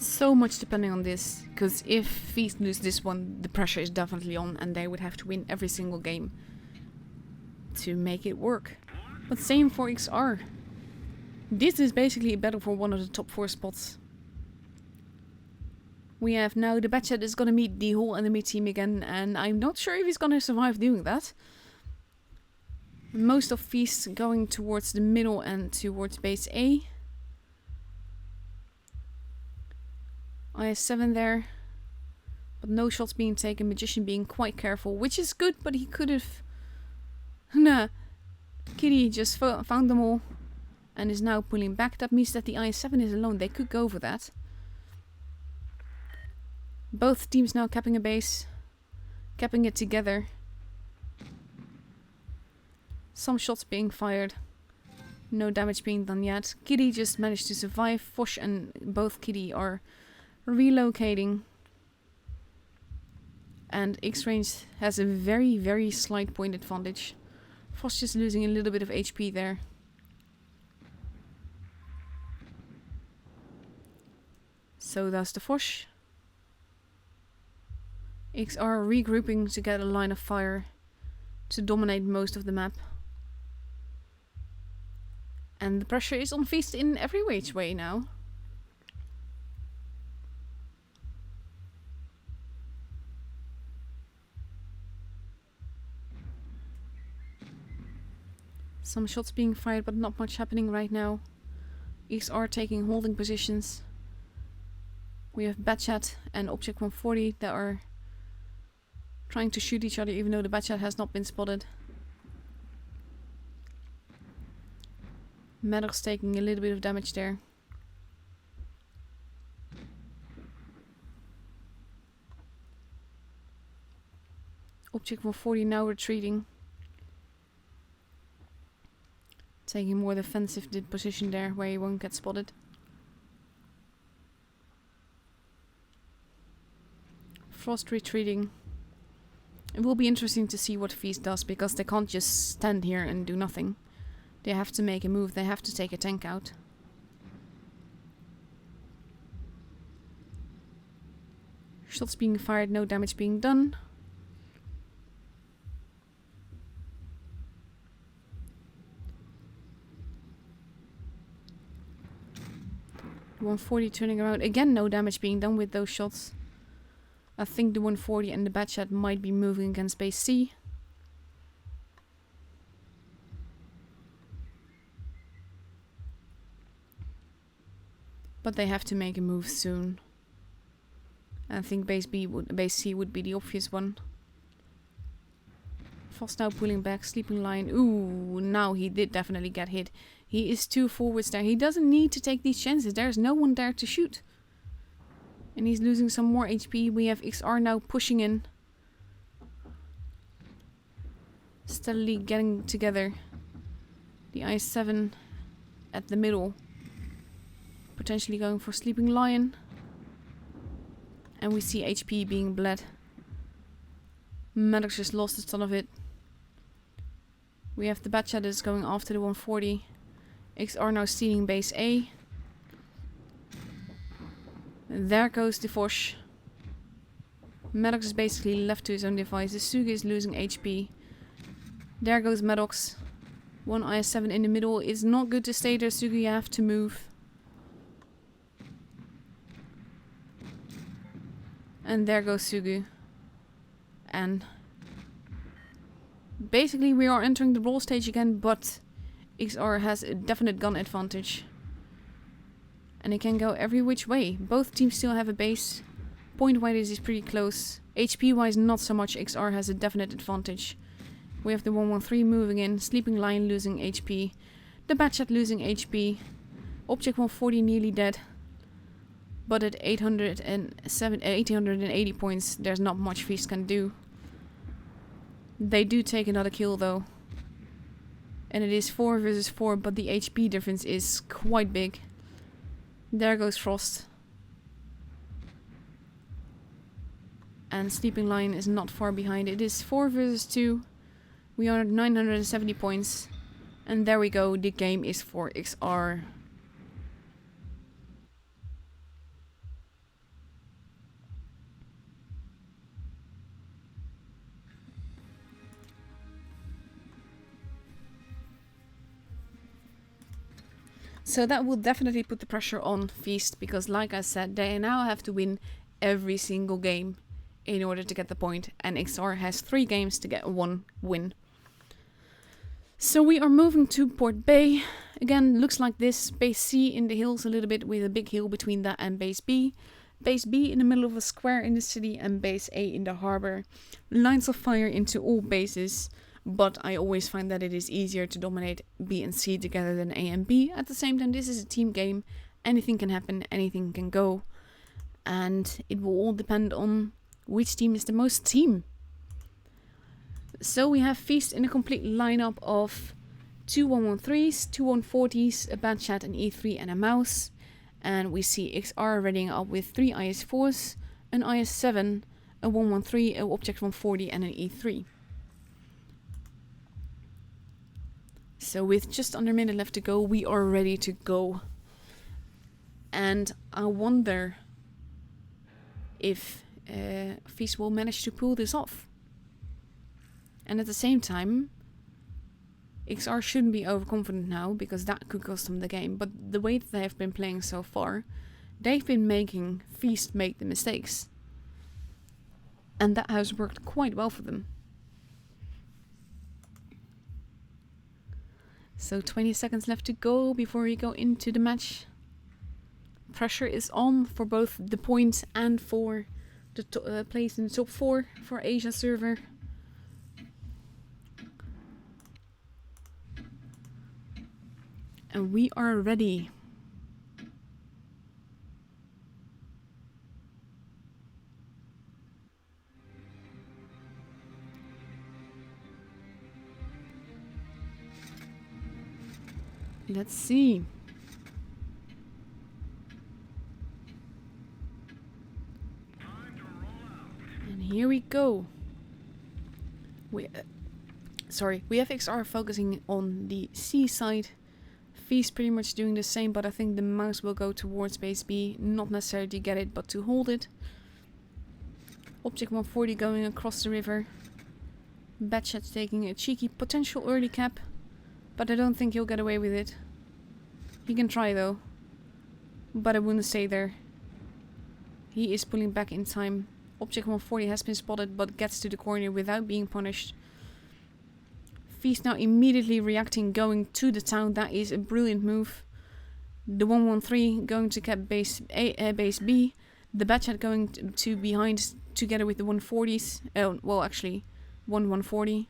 So much depending on this, because if Feast lose this one, the pressure is definitely on and they would have to win every single game to make it work. But same for XR. This is basically a battle for one of the top 4 spots. We have now the Batchat is gonna meet the whole enemy team again, and I'm not sure if he's gonna survive doing that. Most of Feast going towards the middle and towards base A. IS-7 there, but no shots being taken. Magician being quite careful, which is good, but he could have... Nah, Kitty just found them all and is now pulling back. That means that the IS-7 is alone. They could go for that. Both teams now capping a base, capping it together. Some shots being fired. No damage being done yet. Kitty just managed to survive. Foch and both Kitty are relocating, and X-Range has a very, very slight point advantage. Foch just losing a little bit of HP there. So does the Foch. XR regrouping to get a line of fire to dominate most of the map. And the pressure is on Feast in every which way now. Some shots being fired, but not much happening right now. XR taking holding positions. We have Batchat and Object 140 that are trying to shoot each other, even though the Batchat has not been spotted. Maddox taking a little bit of damage there. Object 140 now retreating. Taking more defensive position there where he won't get spotted. Frost retreating. It will be interesting to see what Feast does, because they can't just stand here and do nothing. They have to make a move, they have to take a tank out. Shots being fired, no damage being done. The 140 turning around. Again, no damage being done with those shots. I think the 140 and the Batchat might be moving against base C. But they have to make a move soon. I think base C would be the obvious one. Frost now pulling back, Sleeping Lion. Ooh, now he did definitely get hit. He is 2 forwards there. He doesn't need to take these chances. There's no one there to shoot. And he's losing some more HP. We have XR now pushing in. Steadily getting together. The IS-7 at the middle. Potentially going for Sleeping Lion. And we see HP being bled. Maddox just lost a ton of it. We have the Batchat is going after the 140. XR now stealing base A. And there goes the Foch. Maddox is basically left to his own devices. Sugi is losing HP. There goes Maddox. One IS-7 in the middle. It's not good to stay there, Sugi. You have to move. And there goes Sugu. And basically we are entering the brawl stage again, but XR has a definite gun advantage. And it can go every which way. Both teams still have a base. Point-wise this is pretty close. HP-wise not so much. XR has a definite advantage. We have the 113 moving in. Sleeping Lion losing HP. The Batchat losing HP. Object 140 nearly dead. But at 880 points, there's not much Feast can do. They do take another kill though. And it is 4 versus 4, but the HP difference is quite big. There goes Frost. And Sleeping Lion is not far behind. It is 4 versus 2. We are at 970 points. And there we go, the game is for XR. So that will definitely put the pressure on Feast, because like I said, they now have to win every single game in order to get the point, and XR has 3 games to get 1 win. So we are moving to Port Bay. Again, looks like this. Base C in the hills a little bit, with a big hill between that and base B. Base B in the middle of a square in the city, and base A in the harbor. Lines of fire into all bases. But I always find that it is easier to dominate B and C together than A and B. At the same time, this is a team game. Anything can happen, anything can go. And it will all depend on which team is the most team. So we have Feast in a complete lineup of 2 113s, 2 140s, a Batchat, an E3 and a Mouse. And we see XR readying up with 3 IS-4s, an IS-7, a 113, a Object 140 and an E3. So with just under a minute left to go, we are ready to go. And I wonder if Feast will manage to pull this off. And at the same time, XR shouldn't be overconfident now, because that could cost them the game. But the way that they have been playing so far, they've been making Feast make the mistakes. And that has worked quite well for them. So 20 seconds left to go before we go into the match. Pressure is on for both the points and for the place in the top 4 for Asia server. And we are ready. Let's see. here we go. We have XR focusing on the C side. Feast pretty much doing the same, but I think the mouse will go towards base B. Not necessarily to get it, but to hold it. Object 140 going across the river. Batchat's taking a cheeky potential early cap, but I don't think he'll get away with it. He can try though, but I wouldn't stay there. He is pulling back in time. Object 140 has been spotted, but gets to the corner without being punished. Feast now immediately reacting, going to the town. That is a brilliant move. The 113 going to cap base B. The Batchat going to behind together with the 140s. Well, actually, 140.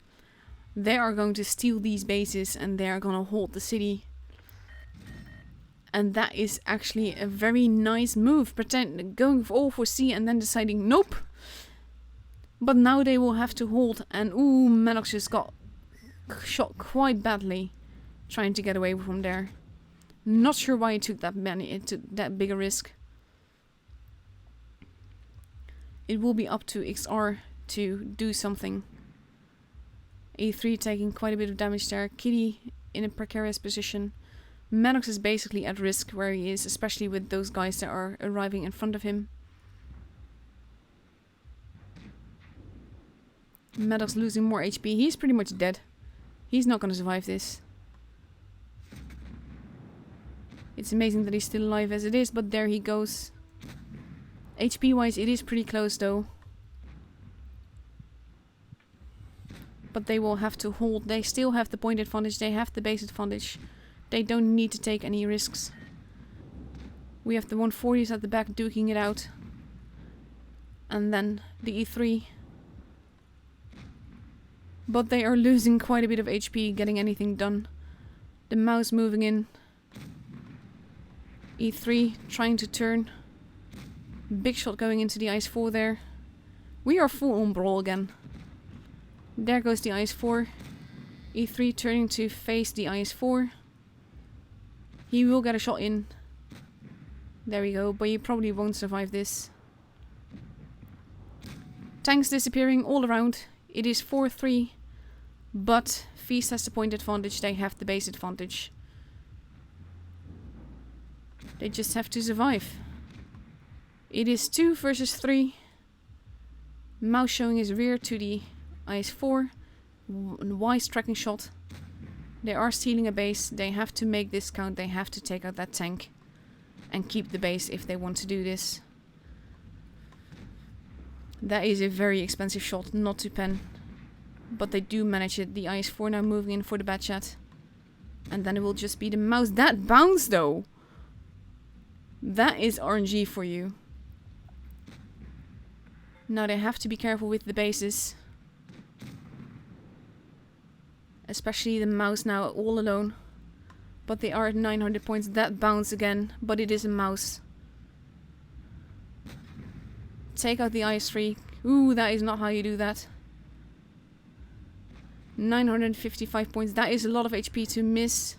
They are going to steal these bases and they are going to hold the city. And that is actually a very nice move. Going all for C and then deciding nope. But now they will have to hold. And ooh, Maddox just got shot quite badly trying to get away from there. Not sure why he took that big a risk. It will be up to XR to do something. A3 taking quite a bit of damage there. Kitty in a precarious position. Maddox is basically at risk where he is, especially with those guys that are arriving in front of him. Maddox losing more HP. He's pretty much dead. He's not going to survive this. It's amazing that he's still alive as it is, but there he goes. HP wise, it is pretty close though. But they will have to hold. They still have the point advantage. They have the base advantage. They don't need to take any risks. We have the 140s at the back duking it out. And then the E3. But they are losing quite a bit of HP getting anything done. The mouse moving in. E3 trying to turn. Big shot going into the IS-4 there. We are full on brawl again. There goes the IS-4. E3 turning to face the IS-4. He will get a shot in. There we go, but he probably won't survive this. Tanks disappearing all around. It is 4-3. But Feast has the point advantage. They have the base advantage. They just have to survive. It is 2 versus 3. Mouse showing his rear to the IS-4. Wise tracking shot. They are stealing a base. They have to make this count. They have to take out that tank. And keep the base if they want to do this. That is a very expensive shot, not to pen. But they do manage it. The IS-4 now moving in for the Batchat. And then it will just be the mouse. That bounce though! That is RNG for you. Now they have to be careful with the bases. Especially the mouse now all alone. But they are at 900 points. That bounce again. But it is a mouse. Take out the IS-3. Ooh, that is not how you do that. 955 points. That is a lot of HP to miss.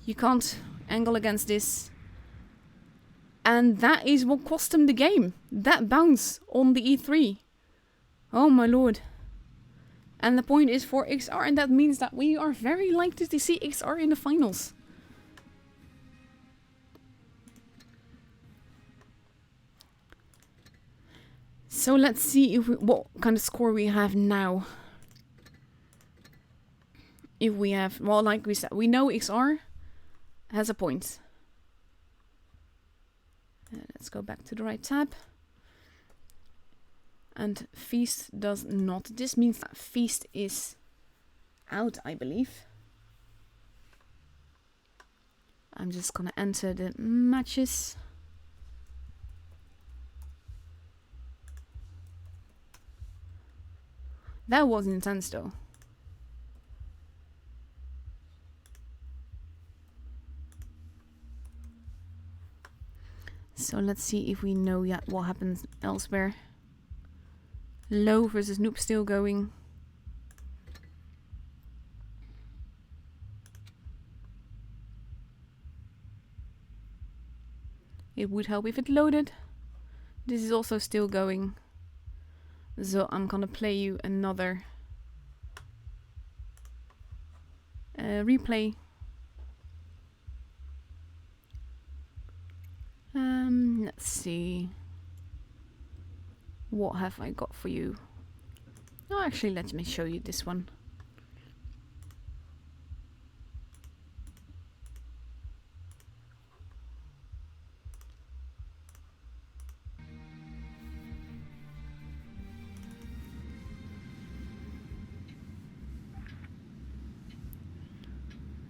You can't angle against this. And that is what cost him the game. That bounce on the E3. Oh my lord. And the point is for XR, and that means that we are very likely to see XR in the finals. So let's see if what kind of score we have now. If we have, well, like we said, we know XR has a point. Let's go back to the right tab. And Feast does not. This means that Feast is out, I believe. I'm just gonna enter the matches. That was intense though. So let's see if we know yet what happens elsewhere. Low versus Noob still going. It would help if it loaded. This is also still going. So I'm gonna play you another replay. Let's see. What have I got for you? Oh, actually, let me show you this one.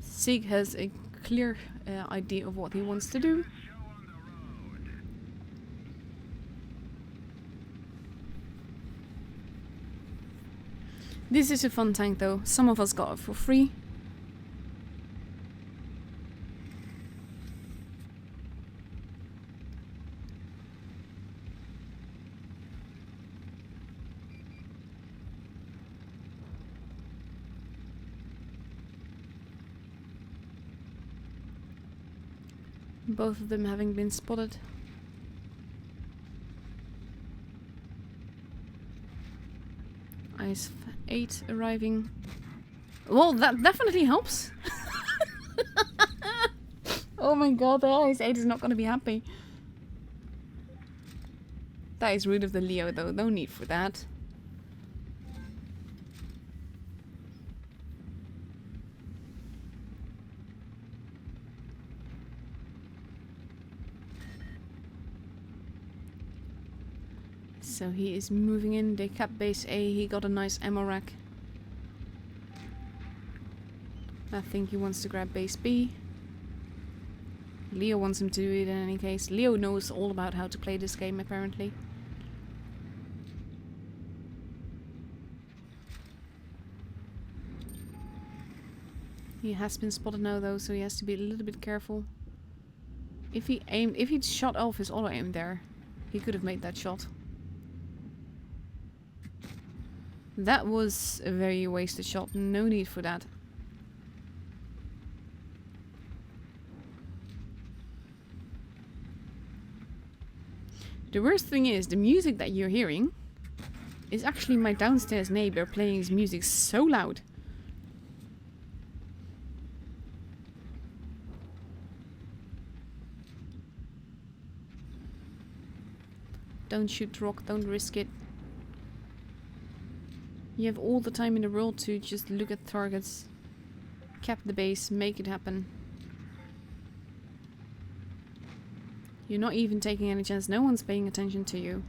Sig has a clear idea of what he wants to do. This is a fun tank though. Some of us got it for free. Both of them having been spotted. Ice 8 arriving. Well, that definitely helps. Oh my god, the Ice 8 is not going to be happy. That is rude of the Leo though, no need for that. So he is moving in, they cap base A, he got a nice ammo rack. I think he wants to grab base B. Leo wants him to do it in any case. Leo knows all about how to play this game apparently. He has been spotted now though, so he has to be a little bit careful. If he'd shot off his auto aim there, he could have made that shot. That was a very wasted shot, no need for that. The worst thing is, the music that you're hearing is actually my downstairs neighbor playing his music so loud. Don't shoot rock, don't risk it. You have all the time in the world to just look at targets, cap the base, make it happen. You're not even taking any chance, no one's paying attention to you.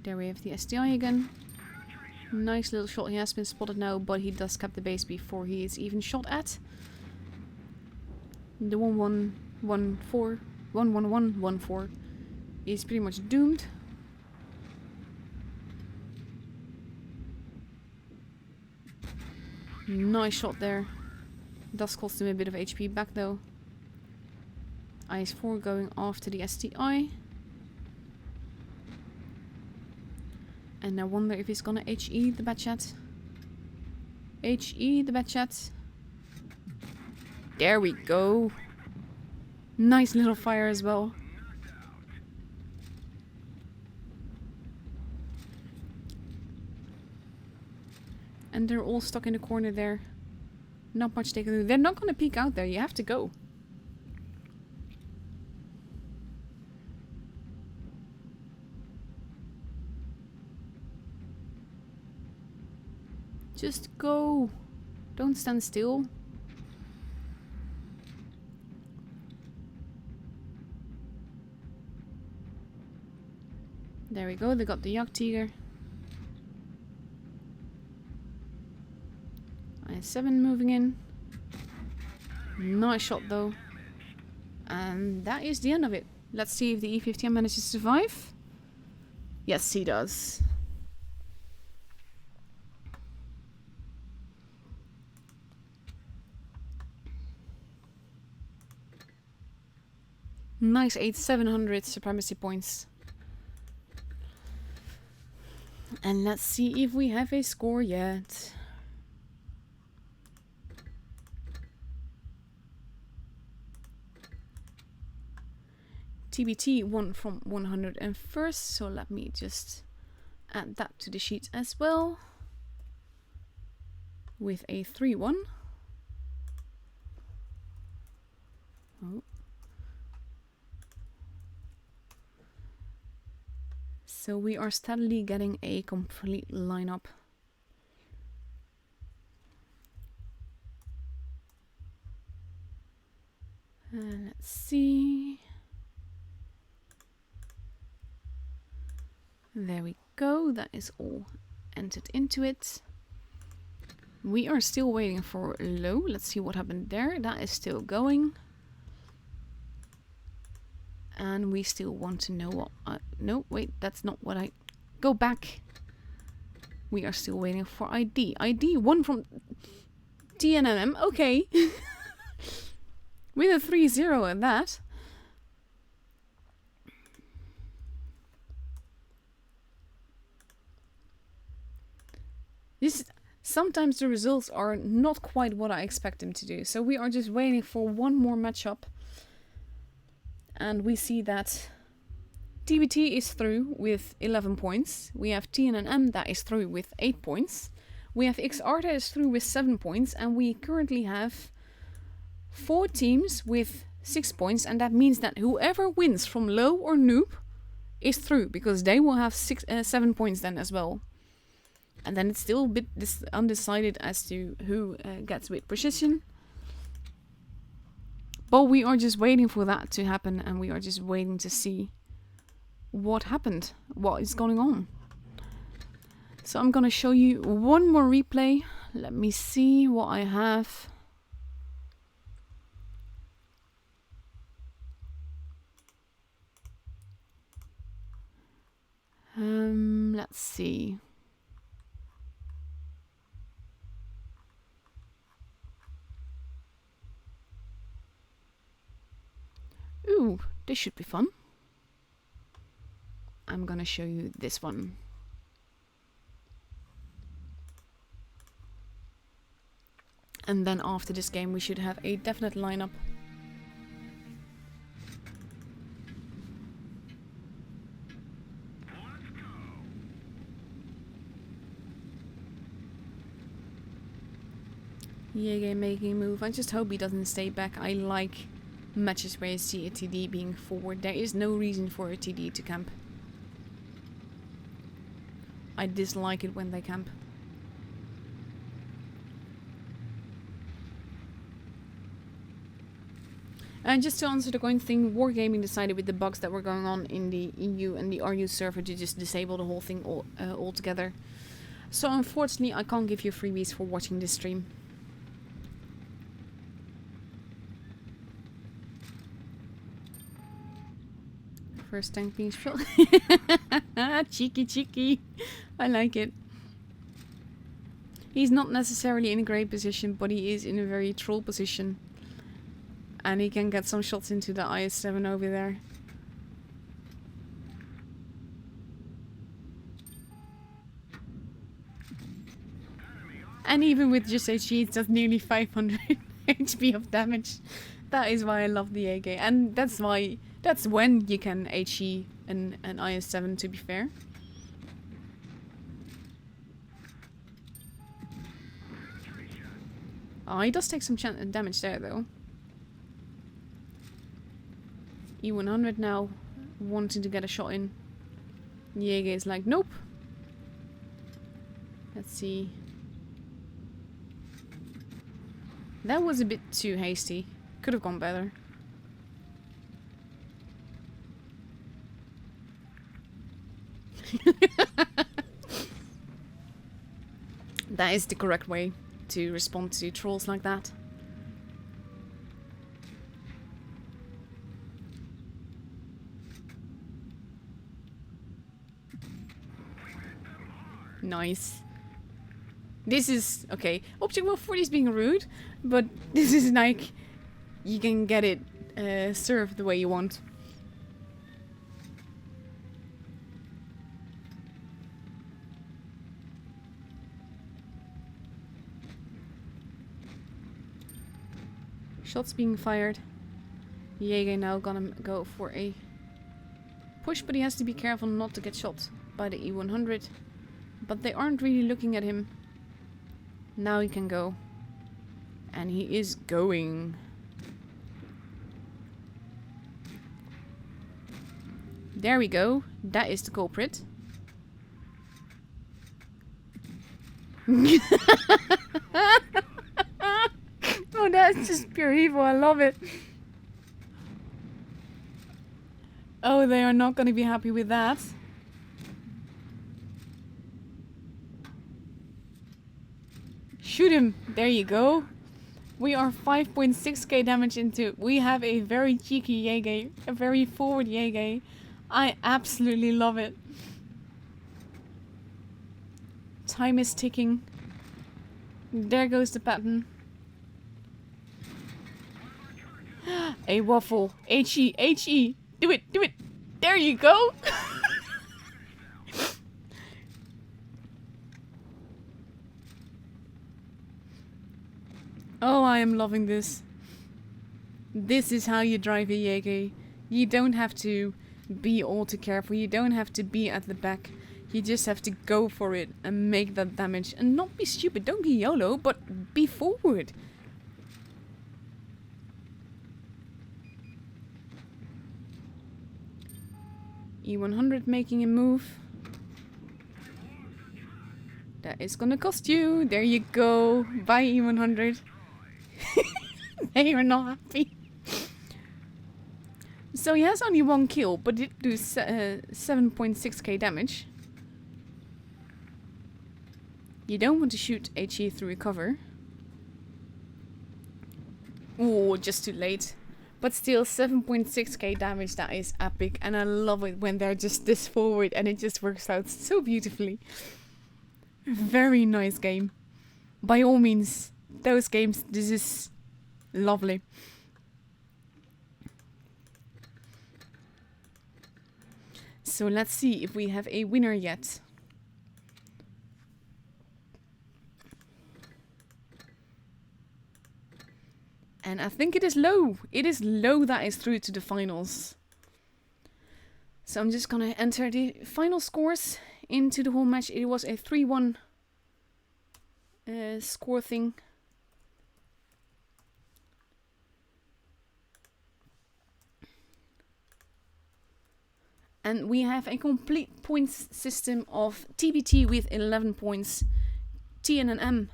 There we have the STI again. Nice little shot, he has been spotted now, but he does cap the base before he is even shot at. The 11114 is pretty much doomed. Nice shot there. Does cost him a bit of HP back though. IS-4 going after the STI. And I wonder if he's gonna HE the bad chat. HE the bad chat. There we go. Nice little fire as well. And they're all stuck in the corner there. Not much they can do. They're not gonna peek out there. You have to go. Just go. Don't stand still. There we go. They got the Jagdtiger. IS-7 moving in. Nice shot though. And that is the end of it. Let's see if the E-50M manages to survive. Yes, he does. Nice 8,700 supremacy points. And let's see if we have a score yet. TBT 1 from 101st, so let me just add that to the sheet as well. With a 3-1. Oh. So we are steadily getting a complete lineup. Let's see. There we go. That is all entered into it. We are still waiting for low. Let's see what happened there. That is still going. And we still want to know what... no, wait, that's not what I... Go back. We are still waiting for ID. ID 1 from TNM. Okay. With a 3-0 at that. Sometimes the results are not quite what I expect them to do. So we are just waiting for one more matchup. And we see that TBT is through with 11 points. We have TNM that is through with 8 points. We have XR that is through with 7 points. And we currently have 4 teams with 6 points. And that means that whoever wins from low or noob is through. Because they will have 7 points then as well. And then it's still a bit undecided as to who gets with precision. But we are just waiting for that to happen. And we are just waiting to see what happened. What is going on. So I'm going to show you one more replay. Let me see what I have. Let's see. Ooh, this should be fun. I'm gonna show you this one. And then after this game we should have a definite lineup. Jäger making a move. I just hope he doesn't stay back. I like matches where you see a TD being forward. There is no reason for a TD to camp. I dislike it when they camp. And just to answer the coin thing, Wargaming decided with the bugs that were going on in the EU and the RU server to just disable the whole thing altogether. So unfortunately I can't give you freebies for watching this stream. First tank being shot. Cheeky, cheeky. I like it. He's not necessarily in a great position, but he is in a very troll position. And he can get some shots into the IS-7 over there. And even with just HE, it does nearly 500 HP of damage. That is why I love the AK. And that's why... That's when you can HE an IS-7, to be fair. Oh, he does take some damage there, though. E100 now, wanting to get a shot in. Jäger is like, nope. Let's see. That was a bit too hasty. Could have gone better. That is the correct way to respond to trolls like that. Nice. This is... okay, Object 140 is being rude, but this is like... you can get it served the way you want. Shots being fired. Jäger now gonna go for a push, but he has to be careful not to get shot by the E100. But they aren't really looking at him. Now he can go. And he is going. There we go. That is the culprit. Oh, that's just pure evil. I love it. Oh, they are not going to be happy with that. Shoot him. There you go. We are 5.6k damage into. We have a very cheeky Yege. A very forward Yege. I absolutely love it. Time is ticking. There goes the pattern. A waffle. H-E. H-E. Do it. Do it. There you go. Oh, I am loving this. This is how you drive a Yege. You don't have to be all too careful. You don't have to be at the back. You just have to go for it and make that damage. And not be stupid. Don't be YOLO, but be forward. E100 making a move. That is gonna cost you. There you go. Bye, E100. They are not happy. So he has only 1 kill, but did do 7.6k damage. You don't want to shoot HE through a cover. Oh, just too late. But still, 7.6k damage, that is epic. And I love it when they're just this forward and it just works out so beautifully. Very nice game. By all means, those games, this is lovely. So let's see if we have a winner yet. And I think it is low. It is low that is through to the finals. So I'm just gonna enter the final scores into the whole match. It was a 3-1 score thing. And we have a complete points system of TBT with 11 points, TNMN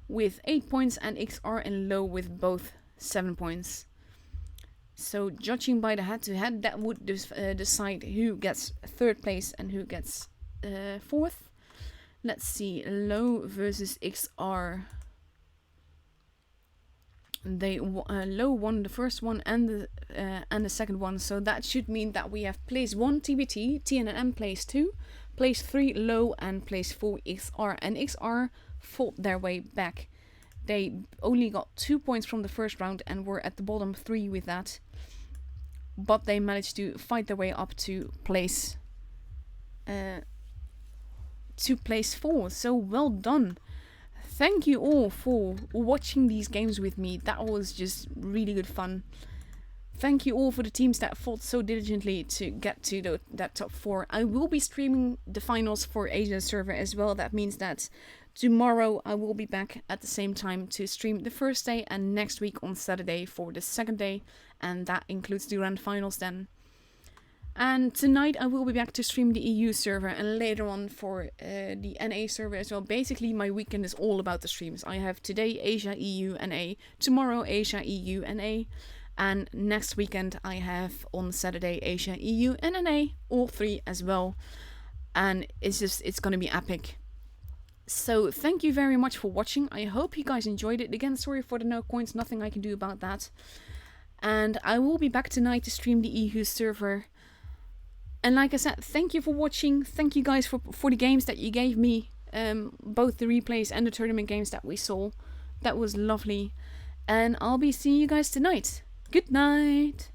with 8 points, and XR and Low with both 7 points. So judging by the head-to-head, that would decide who gets 3rd place and who gets 4th. Let's see, Low versus XR. They Low won the first one and the second one, so that should mean that we have place 1 TBT, TNM place 2, place 3 Low, and place 4 XR. And XR fought their way back. They only got 2 points from the first round and were at the bottom 3 with that, but they managed to fight their way up to place 4. So well done. Thank you all for watching these games with me. That was just really good fun. Thank you all for the teams that fought so diligently to get to that top 4. I will be streaming the finals for Asia server as well. That means that tomorrow I will be back at the same time to stream the first day, and next week on Saturday for the second day. And that includes the grand finals then. And tonight I will be back to stream the EU server, and later on for the NA server as well. Basically my weekend is all about the streams. I have today Asia, EU, NA, tomorrow Asia, EU, NA, and next weekend I have on Saturday Asia, EU, and NA, all 3 as well. And it's gonna be epic. So thank you very much for watching. I hope you guys enjoyed it. Again, sorry for the no coins, nothing I can do about that. And I will be back tonight to stream the EU server. And like I said, thank you for watching. Thank you guys for the games that you gave me. Both the replays and the tournament games that we saw. That was lovely. And I'll be seeing you guys tonight. Good night.